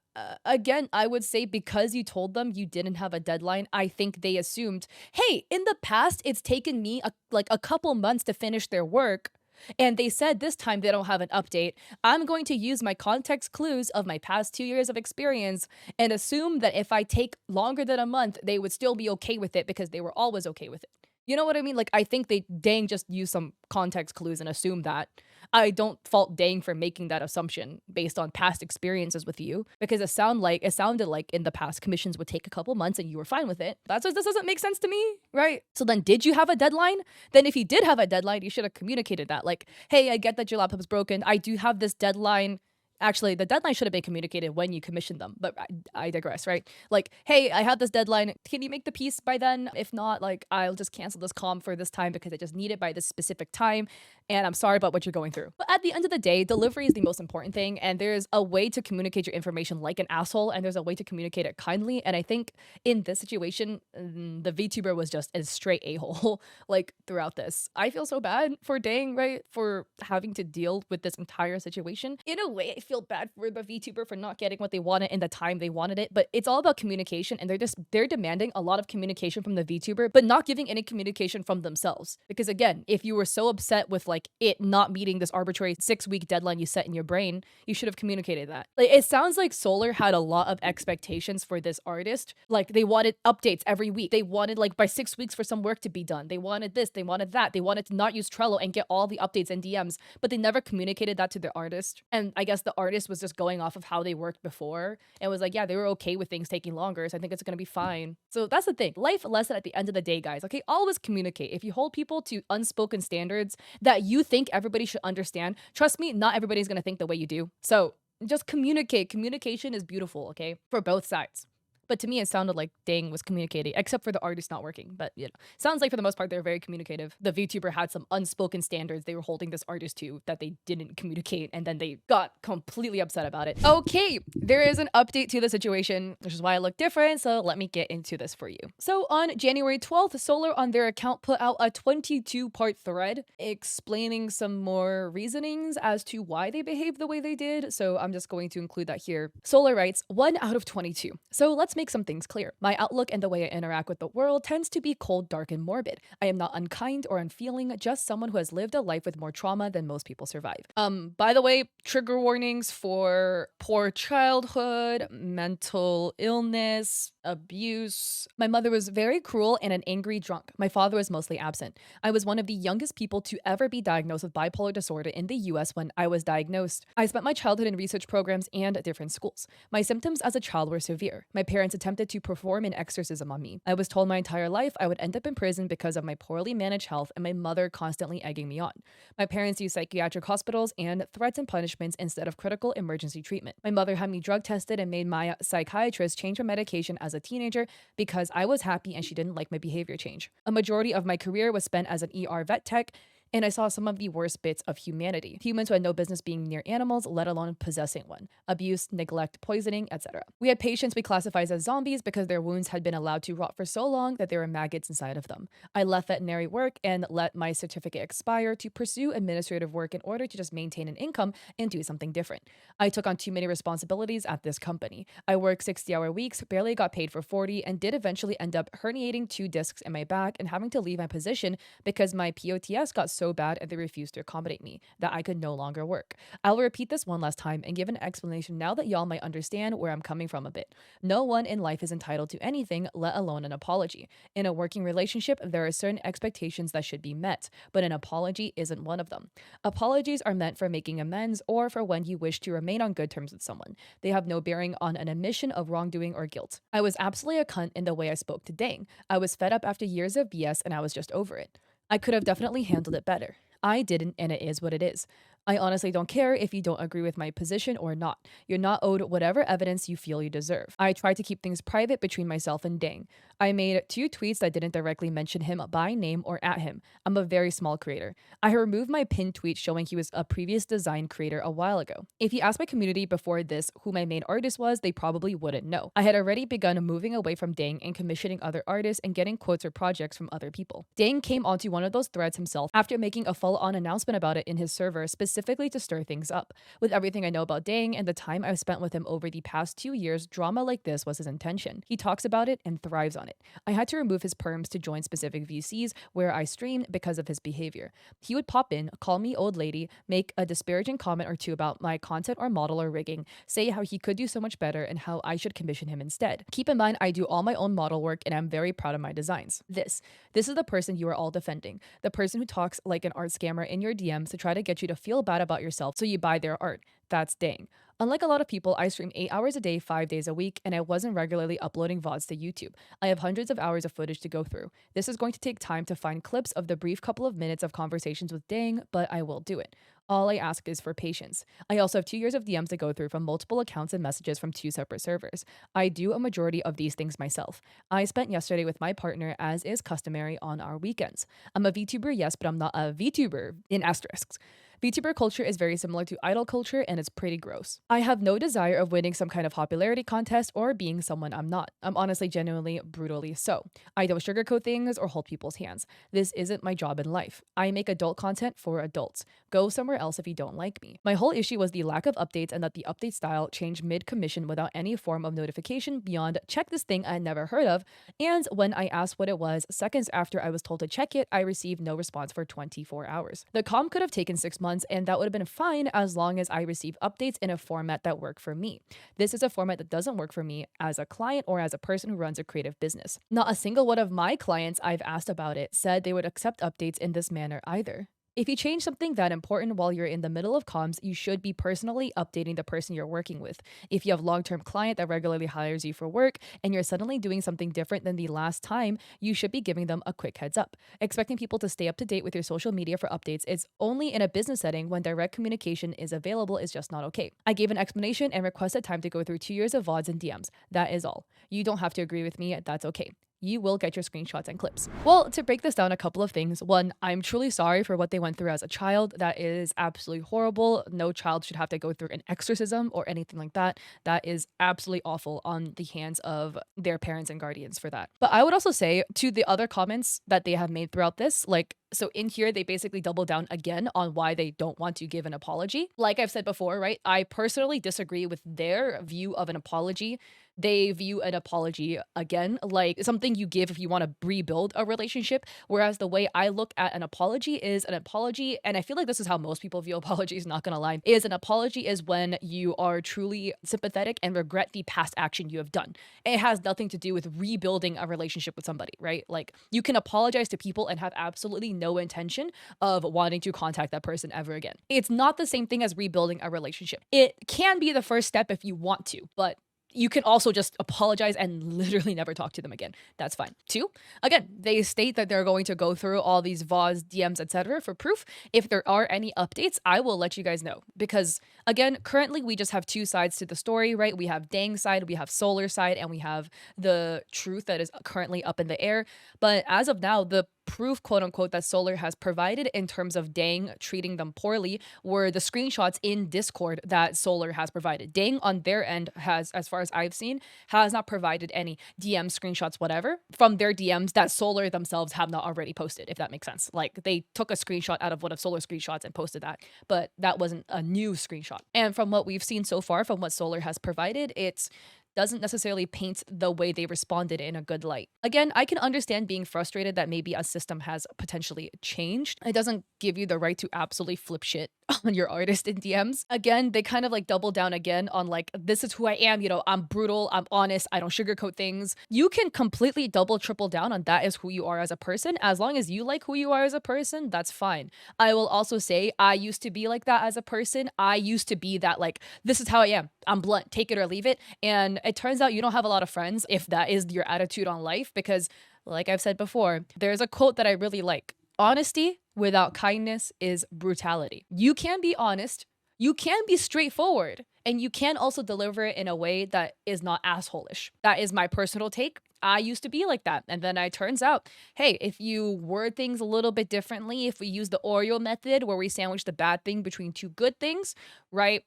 again, I would say because you told them you didn't have a deadline, I think they assumed, hey, in the past it's taken me like a couple months to finish their work, and they said this time they don't have an update. I'm going to use my context clues of my past 2 years of experience and assume that if I take longer than a month, they would still be okay with it because they were always okay with it. You know what I mean? Like, I think they dang just use some context clues and assume that. I don't fault Dang for making that assumption based on past experiences with you, because it sounded like in the past commissions would take a couple months and you were fine with it. This doesn't make sense to me, right? So then did you have a deadline? Then if you did have a deadline, you should have communicated that. Like, hey, I get that your laptop is broken. I do have this deadline. Actually, the deadline should have been communicated when you commissioned them, but I digress, right? Like, hey, I have this deadline. Can you make the piece by then? If not, like, I'll just cancel this comm for this time because I just need it by this specific time. And I'm sorry about what you're going through. But at the end of the day, delivery is the most important thing. And there's a way to communicate your information like an asshole, and there's a way to communicate it kindly. And I think in this situation, the VTuber was just a straight a-hole, like, throughout this. I feel so bad for Dang, right? For having to deal with this entire situation. In a way, I feel bad for the VTuber for not getting what they wanted in the time they wanted it, but it's all about communication, and they're demanding a lot of communication from the VTuber, but not giving any communication from themselves. Because again, if you were so upset with like it not meeting this arbitrary 6-week deadline you set in your brain, you should have communicated that. Like, it sounds like Soular had a lot of expectations for this artist. Like, they wanted updates every week. They wanted like by 6 weeks for some work to be done. They wanted this, they wanted that. They wanted to not use Trello and get all the updates and DMs, but they never communicated that to the artist. And I guess the artist was just going off of how they worked before and was like, yeah, they were okay with things taking longer, so I think it's gonna be fine. So that's the thing. Life lesson at the end of the day, guys. Okay, always communicate. If you hold people to unspoken standards that you think everybody should understand, trust me, not everybody's gonna think the way you do. So just communicate. Communication is beautiful, okay? For both sides. But to me, it sounded like Dang was communicating, except for the artist not working. But, you know, sounds like for the most part, they're very communicative. The VTuber had some unspoken standards they were holding this artist to that they didn't communicate, and then they got completely upset about it. Okay, there is an update to the situation, which is why I look different, so let me get into this for you. So on January 12th, Soular on their account put out a 22-part thread explaining some more reasonings as to why they behaved the way they did, so I'm just going to include that here. Soular writes, 1 out of 22. So let's make some things clear. My outlook and the way I interact with the world tends to be cold, dark, and morbid. I am not unkind or unfeeling, just someone who has lived a life with more trauma than most people survive. By the way, trigger warnings for poor childhood, mental illness, Abuse. My mother was very cruel and an angry drunk. My father was mostly absent. I was one of the youngest people to ever be diagnosed with bipolar disorder in the US when I was diagnosed. I spent my childhood in research programs and at different schools. My symptoms as a child were severe. My parents attempted to perform an exorcism on me. I was told my entire life I would end up in prison because of my poorly managed health and my mother constantly egging me on. My parents used psychiatric hospitals and threats and punishments instead of critical emergency treatment. My mother had me drug tested and made my psychiatrist change my medication as a teenager because I was happy and she didn't like my behavior change. A majority of my career was spent as an vet tech, and I saw some of the worst bits of humanity. Humans who had no business being near animals, let alone possessing one. Abuse, neglect, poisoning, etc. We had patients we classified as zombies because their wounds had been allowed to rot for so long that there were maggots inside of them. I left veterinary work and let my certificate expire to pursue administrative work in order to just maintain an income and do something different. I took on too many responsibilities at this company. I worked 60-hour weeks, barely got paid for 40, and did eventually end up herniating 2 discs in my back and having to leave my position because my POTS got so bad and they refused to accommodate me that I could no longer work. I'll repeat this one last time and give an explanation now that y'all might understand where I'm coming from a bit. No one in life is entitled to anything, let alone an apology. In a working relationship, there are certain expectations that should be met, but an apology isn't one of them. Apologies are meant for making amends or for when you wish to remain on good terms with someone. They have no bearing on an admission of wrongdoing or guilt. I was absolutely a cunt in the way I spoke to Dang. I was fed up after years of BS and I was just over it. I could have definitely handled it better. I didn't, and it is what it is. I honestly don't care if you don't agree with my position or not. You're not owed whatever evidence you feel you deserve. I try to keep things private between myself and Dang. I made 2 tweets that didn't directly mention him by name or at him. I'm a very small creator. I removed my pinned tweet showing he was a previous design creator a while ago. If you asked my community before this who my main artist was, they probably wouldn't know. I had already begun moving away from Dang and commissioning other artists and getting quotes or projects from other people. Dang came onto one of those threads himself after making a full-on announcement about it in his server specifically to stir things up. With everything I know about Dang and the time I've spent with him over the past 2 years, drama like this was his intention. He talks about it and thrives on it. I had to remove his perms to join specific VCs where I streamed because of his behavior. He would pop in, call me old lady, make a disparaging comment or two about my content or model or rigging, say how he could do so much better and how I should commission him instead. Keep in mind, I do all my own model work and I'm very proud of my designs. This is the person you are all defending. The person who talks like an art scammer in your DMs to try to get you to feel bad about yourself so you buy their art. That's Dang. Unlike a lot of people, I stream 8 hours a day, 5 days a week, and I wasn't regularly uploading VODs to YouTube. I have hundreds of hours of footage to go through. This is going to take time to find clips of the brief couple of minutes of conversations with Dang, but I will do it. All I ask is for patience. I also have 2 years of DMs to go through from multiple accounts and messages from 2 separate servers. I do a majority of these things myself. I spent yesterday with my partner, as is customary, on our weekends. I'm a VTuber, yes, but I'm not a VTuber, in asterisks. VTuber culture is very similar to idol culture and it's pretty gross. I have no desire of winning some kind of popularity contest or being someone I'm not. I'm honestly genuinely brutally so. I don't sugarcoat things or hold people's hands. This isn't my job in life. I make adult content for adults. Go somewhere else if you don't like me. My whole issue was the lack of updates and that the update style changed mid-commission without any form of notification beyond check this thing I had never heard of, and when I asked what it was, seconds after I was told to check it, I received no response for 24 hours. The comm could have taken 6 months and that would have been fine as long as I receive updates in a format that worked for me. This is a format that doesn't work for me as a client or as a person who runs a creative business. Not a single one of my clients I've asked about it said they would accept updates in this manner either. If you change something that important while you're in the middle of comms, you should be personally updating the person you're working with. If you have a long-term client that regularly hires you for work and you're suddenly doing something different than the last time, you should be giving them a quick heads up. Expecting people to stay up to date with your social media for updates is only in a business setting when direct communication is available is just not okay. I gave an explanation and requested time to go through 2 years of VODs and DMs. That is all. You don't have to agree with me, that's okay. You will get your screenshots and clips. Well, to break this down, a couple of things. One, I'm truly sorry for what they went through as a child. That is absolutely horrible. No child should have to go through an exorcism or anything like that. That is absolutely awful on the hands of their parents and guardians for that. But I would also say to the other comments that they have made throughout this, like, So in here, they basically double down again on why they don't want to give an apology. Like I've said before, right? I personally disagree with their view of an apology. They view an apology again like something you give if you want to rebuild a relationship. Whereas the way I look at an apology is an apology, and I feel like this is how most people view apologies, not gonna lie, is an apology is when you are truly sympathetic and regret the past action you have done. It has nothing to do with rebuilding a relationship with somebody, right? Like you can apologize to people and have absolutely no intention of wanting to contact that person ever again. It's not the same thing as rebuilding a relationship. It can be the first step if you want to, but you can also just apologize and literally never talk to them again. That's fine. Two, again, they state that they're going to go through all these VODs, DMs, etc. for proof. If there are any updates, I will let you guys know. Because again, currently we just have two sides to the story, right? We have Dang's side, we have Soular side, and we have the truth that is currently up in the air. But as of now, the proof, quote unquote, that Soular has provided in terms of Dang treating them poorly were the screenshots in Discord that Soular has provided. Dang on their end has, as far as I've seen, has not provided any DM screenshots, whatever, from their DMs that Soular themselves have not already posted, if that makes sense. Like they took a screenshot out of one of Soular's screenshots and posted that, but that wasn't a new screenshot. And from what we've seen so far, from what Soular has provided, it's doesn't necessarily paint the way they responded in a good light. Again, I can understand being frustrated that maybe a system has potentially changed. It doesn't give you the right to absolutely flip shit on your artist in DMs. Again, they kind of like double down again on like, this is who I am, you know, I'm brutal, I'm honest, I don't sugarcoat things. You can completely double, triple down on that is who you are as a person. As long as you like who you are as a person, that's fine. I will also say I used to be like that as a person. I used to be that like, this is how I am. I'm blunt, take it or leave it. And it turns out you don't have a lot of friends if that is your attitude on life, because like I've said before, there's a quote that I really like. Honesty without kindness is brutality. You can be honest, you can be straightforward, and you can also deliver it in a way that is not assholish. That is my personal take. I used to be like that. And then it turns out, hey, if you word things a little bit differently, if we use the Oreo method where we sandwich the bad thing between two good things, right?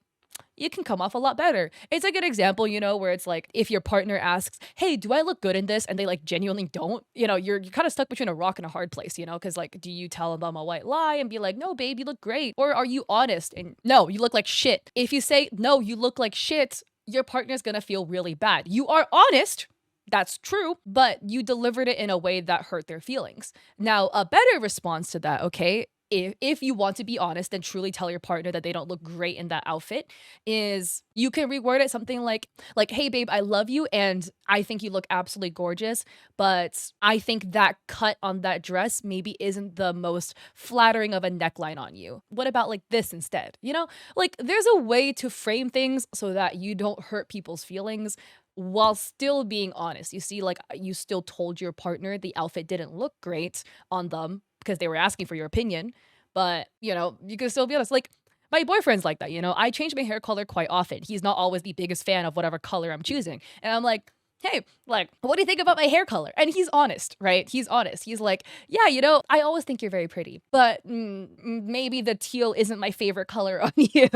You can come off a lot better. It's a good example, you know, where it's like if your partner asks, hey, do I look good in this? And they like genuinely don't, you know, you're kind of stuck between a rock and a hard place, you know, because like, do you tell them a white lie and be like, no, babe, you look great? Or are you honest and no, you look like shit? If you say, no, you look like shit, your partner's gonna feel really bad. You are honest. That's true, but you delivered it in a way that hurt their feelings. Now, a better response to that, okay, if you want to be honest and truly tell your partner that they don't look great in that outfit, is you can reword it something like, hey babe, I love you and I think you look absolutely gorgeous, but I think that cut on that dress maybe isn't the most flattering of a neckline on you. What about like this instead? You know, like there's a way to frame things so that you don't hurt people's feelings while still being honest. You see, like you still told your partner the outfit didn't look great on them because they were asking for your opinion, but you know, you can still be honest. Like my boyfriend's like that, you know, I change my hair color quite often. He's not always the biggest fan of whatever color I'm choosing. And I'm like, hey, like, what do you think about my hair color? And he's honest, right? He's honest. He's like, yeah, you know, I always think you're very pretty, but maybe the teal isn't my favorite color on you,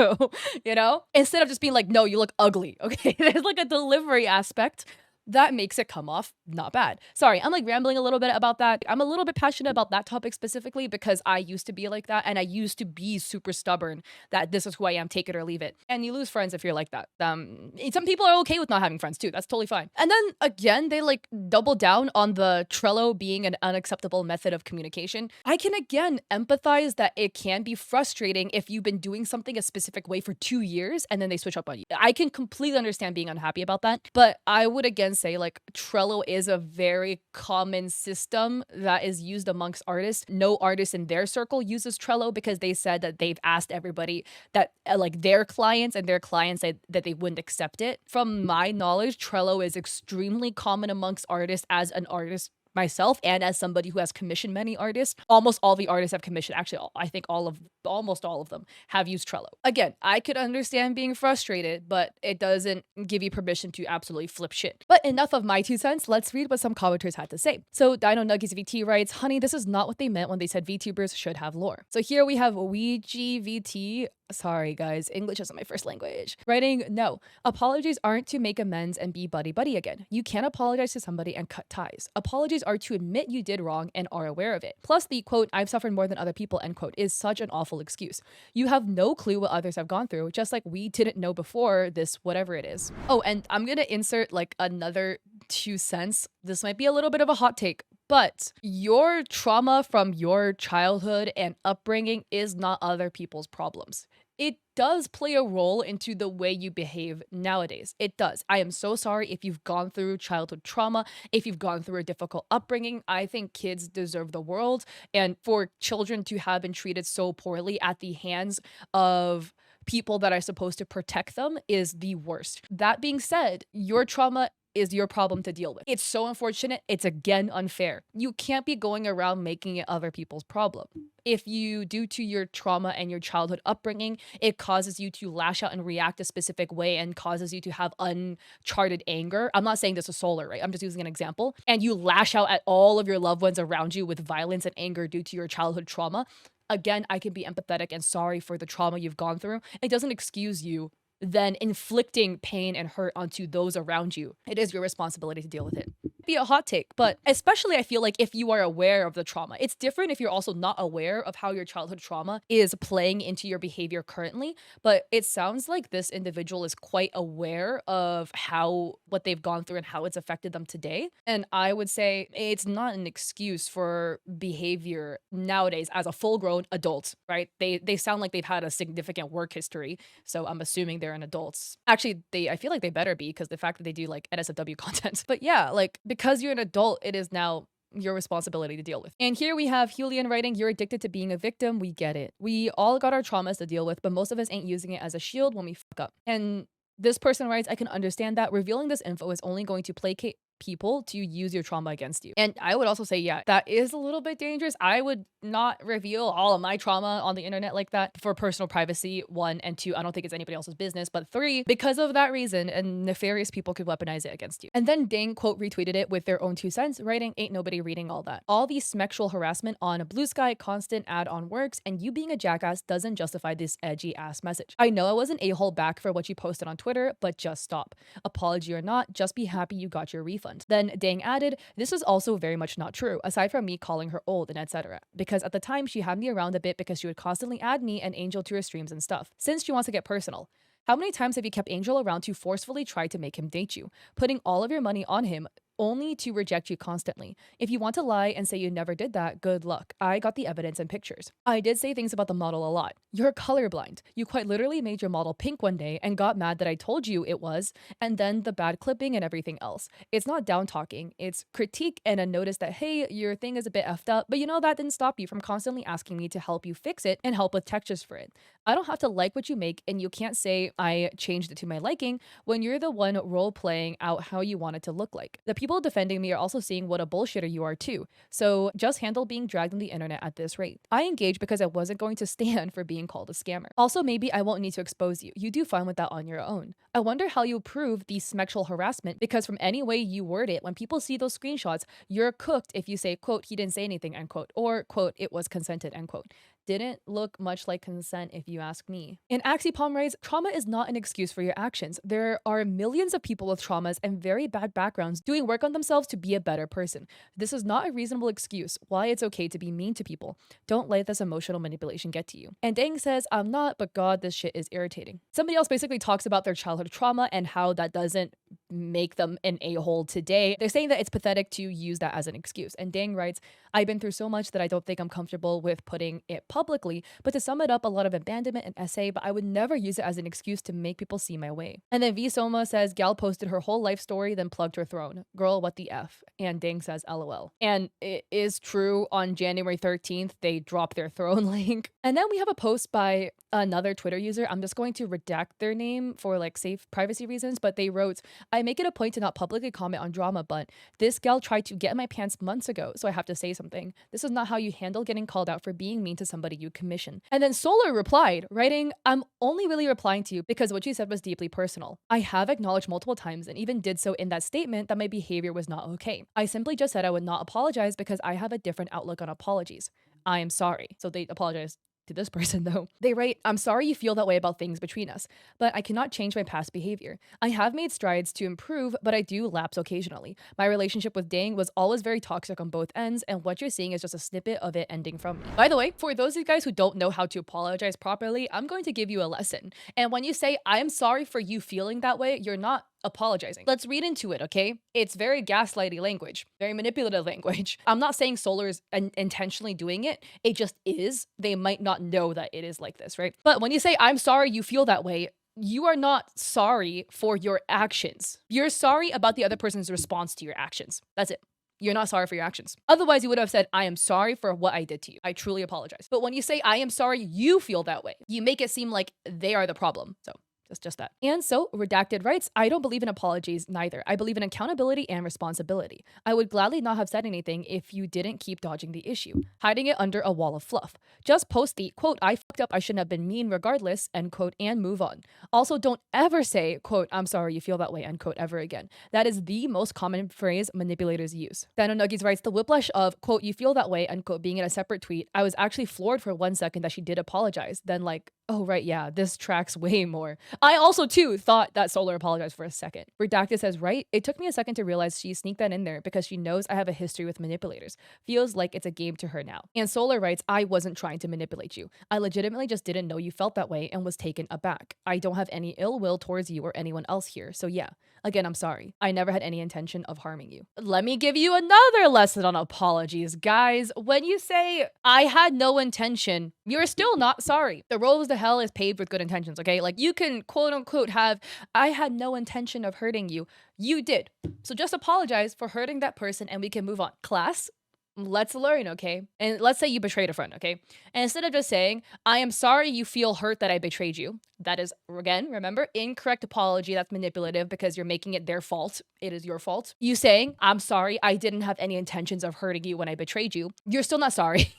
you know? Instead of just being like, no, you look ugly, okay? There's like a delivery aspect that makes it come off not bad. Sorry, I'm like rambling a little bit about that. I'm a little bit passionate about that topic specifically because I used to be like that and I used to be super stubborn that this is who I am, take it or leave it. And you lose friends if you're like that. Some people are okay with not having friends too. That's totally fine. And then again, they like double down on the Trello being an unacceptable method of communication. I can again empathize that it can be frustrating if you've been doing something a specific way for 2 years and then they switch up on you. I can completely understand being unhappy about that, but I would again say like Trello is a very common system that is used amongst artists. No artist in their circle uses Trello because they said that they've asked everybody that like their clients and their clients said that they wouldn't accept it. From my knowledge, Trello is extremely common amongst artists as an artist myself and as somebody who has commissioned many artists. Almost all the artists have commissioned, actually, I think almost all of them have used Trello. Again, I could understand being frustrated, but it doesn't give you permission to absolutely flip shit. But enough of my 2 cents. Let's read what some commenters had to say. So Dino Nuggies VT writes, honey, this is not what they meant when they said VTubers should have lore. So here we have Ouija VT Sorry, guys, English isn't my first language. Writing, no. Apologies aren't to make amends and be buddy buddy again. You can't apologize to somebody and cut ties. Apologies are to admit you did wrong and are aware of it. Plus, the quote, I've suffered more than other people, end quote, is such an awful excuse. You have no clue what others have gone through, just like we didn't know before this, whatever it is. Oh, and I'm gonna insert like another 2 cents. This might be a little bit of a hot take, but your trauma from your childhood and upbringing is not other people's problems. It does play a role into the way you behave nowadays. It does. I am so sorry if you've gone through childhood trauma, if you've gone through a difficult upbringing. I think kids deserve the world. And for children to have been treated so poorly at the hands of people that are supposed to protect them is the worst. That being said, your trauma is your problem to deal with. It's so unfortunate. It's again unfair. You can't be going around making it other people's problem. If you, due to your trauma and your childhood upbringing, it causes you to lash out and react a specific way and causes you to have uncharted anger. I'm not saying this is Soular, right? I'm just using an example. And you lash out at all of your loved ones around you with violence and anger due to your childhood trauma. Again, I can be empathetic and sorry for the trauma you've gone through. It doesn't excuse you then inflicting pain and hurt onto those around you. It is your responsibility to deal with it. Be a hot take, but especially I feel like if you are aware of the trauma, it's different if you're also not aware of how your childhood trauma is playing into your behavior currently. But it sounds like this individual is quite aware of how what they've gone through and how it's affected them today. And I would say it's not an excuse for behavior nowadays as a full-grown adult, right? They sound like they've had a significant work history, so I'm assuming they're an adults. Actually, I feel like they better be because the fact that they do like NSFW content. But yeah, like because you're an adult, it is now your responsibility to deal with. And here we have Julian writing, you're addicted to being a victim. We get it. We all got our traumas to deal with, but most of us ain't using it as a shield when we fuck up. And this person writes, I can understand that revealing this info is only going to placate people to use your trauma against you. And I would also say, yeah, that is a little bit dangerous. I would not reveal all of my trauma on the internet like that for personal privacy, 1, and 2, I don't think it's anybody else's business, but 3, because of that reason, and nefarious people could weaponize it against you. And then Dang quote retweeted it with their own 2 cents, writing, ain't nobody reading all that. All the sexual harassment on a Blue Sky constant add-on works, and you being a jackass doesn't justify this edgy ass message. I know I was an a-hole back for what you posted on Twitter, but just stop. Apology or not, just be happy you got your refund. Then Dang added, this is also very much not true, aside from me calling her old and etc. Because at the time she had me around a bit because she would constantly add me and Angel to her streams and stuff. Since she wants to get personal. How many times have you kept Angel around to forcefully try to make him date you, putting all of your money on him only to reject you constantly? If you want to lie and say you never did that, good luck. I got the evidence and pictures. I did say things about the model a lot. You're colorblind. You quite literally made your model pink one day and got mad that I told you it was, and then the bad clipping and everything else. It's not down talking, it's critique and a notice that, hey, your thing is a bit effed up, but you know that didn't stop you from constantly asking me to help you fix it and help with textures for it. I don't have to like what you make, and you can't say I changed it to my liking when you're the one role playing out how you want it to look like. The people defending me are also seeing what a bullshitter you are too. So just handle being dragged on the internet at this rate. I engaged because I wasn't going to stand for being called a scammer. Also, maybe I won't need to expose you. You do fine with that on your own. I wonder how you prove the sexual harassment, because from any way you word it, when people see those screenshots, you're cooked if you say, quote, he didn't say anything, end quote, or quote, it was consented, end quote. Didn't look much like consent if you ask me. In Axipalm writes, trauma is not an excuse for your actions. There are millions of people with traumas and very bad backgrounds doing work on themselves to be a better person. This is not a reasonable excuse why it's okay to be mean to people. Don't let this emotional manipulation get to you. And Dang says, I'm not, but God, this shit is irritating. Somebody else basically talks about their childhood trauma and how that doesn't make them an a-hole today. They're saying that it's pathetic to use that as an excuse. And Dang writes, I've been through so much that I don't think I'm comfortable with putting it publicly, but to sum it up, a lot of abandonment and essay, but I would never use it as an excuse to make people see my way. And then V Soma says, Gal posted her whole life story, then plugged her throne. Girl, what the F? And Dang says, LOL. And it is true, on January 13th, they dropped their throne link. And then we have a post by another Twitter user. I'm just going to redact their name for like safe privacy reasons, but they wrote, I make it a point to not publicly comment on drama, but this gal tried to get in my pants months ago, so I have to say something. This is not how you handle getting called out for being mean to somebody you commission. And then Soular replied, writing, I'm only really replying to you because what you said was deeply personal. I have acknowledged multiple times and even did so in that statement that my behavior was not okay. I simply just said I would not apologize because I have a different outlook on apologies. I am sorry. So they apologized to this person though. They write, I'm sorry you feel that way about things between us, but I cannot change my past behavior. I have made strides to improve, but I do lapse occasionally. My relationship with Dang was always very toxic on both ends, and what you're seeing is just a snippet of it ending from me. By the way, for those of you guys who don't know how to apologize properly, I'm going to give you a lesson. And when you say, I'm sorry for you feeling that way, you're not apologizing. Let's read into it, okay? It's very gaslighty language, very manipulative language. I'm not saying Solar is intentionally doing it. It just is. They might not know that it is like this, right? But when you say, I'm sorry you feel that way, you are not sorry for your actions. You're sorry about the other person's response to your actions. That's it. You're not sorry for your actions. Otherwise, you would have said, I am sorry for what I did to you. I truly apologize. But when you say, I am sorry you feel that way, you make it seem like they are the problem. So it's just that. And so Redacted writes, I don't believe in apologies neither. I believe in accountability and responsibility. I would gladly not have said anything if you didn't keep dodging the issue, hiding it under a wall of fluff. Just post the, quote, I fucked up, I shouldn't have been mean regardless, end quote, and move on. Also, don't ever say, quote, I'm sorry you feel that way, end quote, ever again. That is the most common phrase manipulators use. Dino Nuggies writes, the whiplash of, quote, you feel that way, end quote, being in a separate tweet. I was actually floored for 1 second that she did apologize. Then like, oh, right, yeah, this tracks way more. I also, too, thought that Solar apologized for a second. Redacted says, right? It took me a second to realize she sneaked that in there because she knows I have a history with manipulators. Feels like it's a game to her now. And Solar writes, I wasn't trying to manipulate you. I legitimately just didn't know you felt that way and was taken aback. I don't have any ill will towards you or anyone else here. So yeah, again, I'm sorry. I never had any intention of harming you. Let me give you another lesson on apologies, guys. When you say, I had no intention, you're still not sorry. The road to hell is paved with good intentions, okay? Like you can quote unquote have, I had no intention of hurting you. You did. So just apologize for hurting that person and we can move on. Class, let's learn, okay? And let's say you betrayed a friend, okay? And instead of just saying, I am sorry you feel hurt that I betrayed you. That is, again, remember, incorrect apology. That's manipulative because you're making it their fault. It is your fault. You saying, I'm sorry, I didn't have any intentions of hurting you when I betrayed you. You're still not sorry.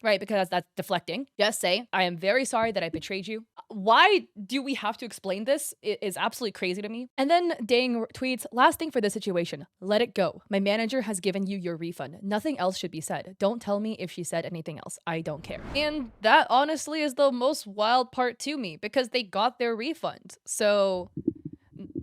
Right? Because that's deflecting. Just say, I am very sorry that I betrayed you. Why do we have to explain this? It is absolutely crazy to me. And then Dang tweets, last thing for this situation, let it go. My manager has given you your refund. Nothing else should be said. Don't tell me if she said anything else. I don't care. And that honestly is the most wild part to me because they got their refund. So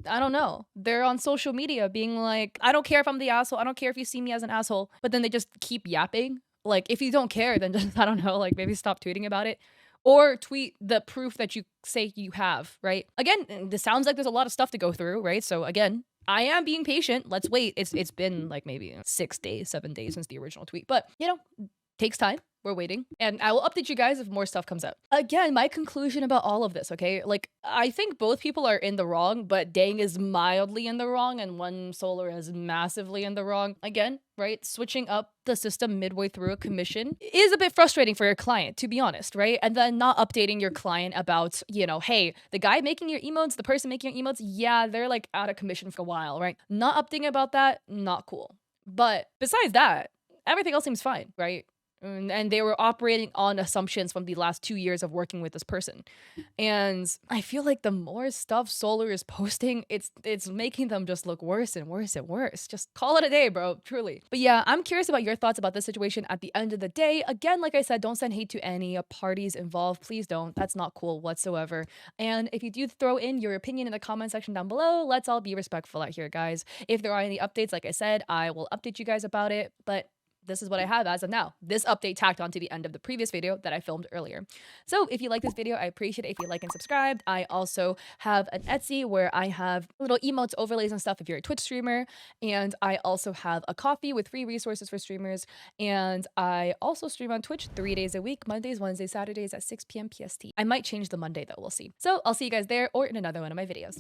I don't know. They're on social media being like, I don't care if I'm the asshole. I don't care if you see me as an asshole. But then they just keep yapping. Like, if you don't care, then just, I don't know, like maybe stop tweeting about it or tweet the proof that you say you have, right? Again, this sounds like there's a lot of stuff to go through, right? So again, I am being patient. Let's wait. It's been like maybe 6 days, 7 days since the original tweet, but you know, takes time. We're waiting. And I will update you guys if more stuff comes out. Again, my conclusion about all of this, okay? Like, I think both people are in the wrong, but Dang is mildly in the wrong and one Solar is massively in the wrong. Again, right? Switching up the system midway through a commission is a bit frustrating for your client, to be honest, right? And then not updating your client about, you know, hey, the guy making your emotes, the person making your emotes, yeah, they're like out of commission for a while, right? Not updating about that, not cool. But besides that, everything else seems fine, right? And they were operating on assumptions from the last 2 years of working with this person. And I feel like the more stuff Solar is posting, it's making them just look worse and worse and worse. Just call it a day, bro, truly. But yeah, I'm curious about your thoughts about this situation at the end of the day. Again, like I said, don't send hate to any parties involved. Please don't. That's not cool whatsoever. And if you do throw in your opinion in the comment section down below, let's all be respectful out here, guys. If there are any updates, like I said, I will update you guys about it. But this is what I have as of now. This update tacked onto the end of the previous video that I filmed earlier. So if you like this video, I appreciate it if you like and subscribe. I also have an Etsy where I have little emotes, overlays and stuff if you're a Twitch streamer. And I also have a Ko-fi with free resources for streamers. And I also stream on Twitch 3 days a week, Mondays, Wednesdays, Saturdays at 6 p.m. PST. I might change the Monday though, we'll see. So I'll see you guys there or in another one of my videos.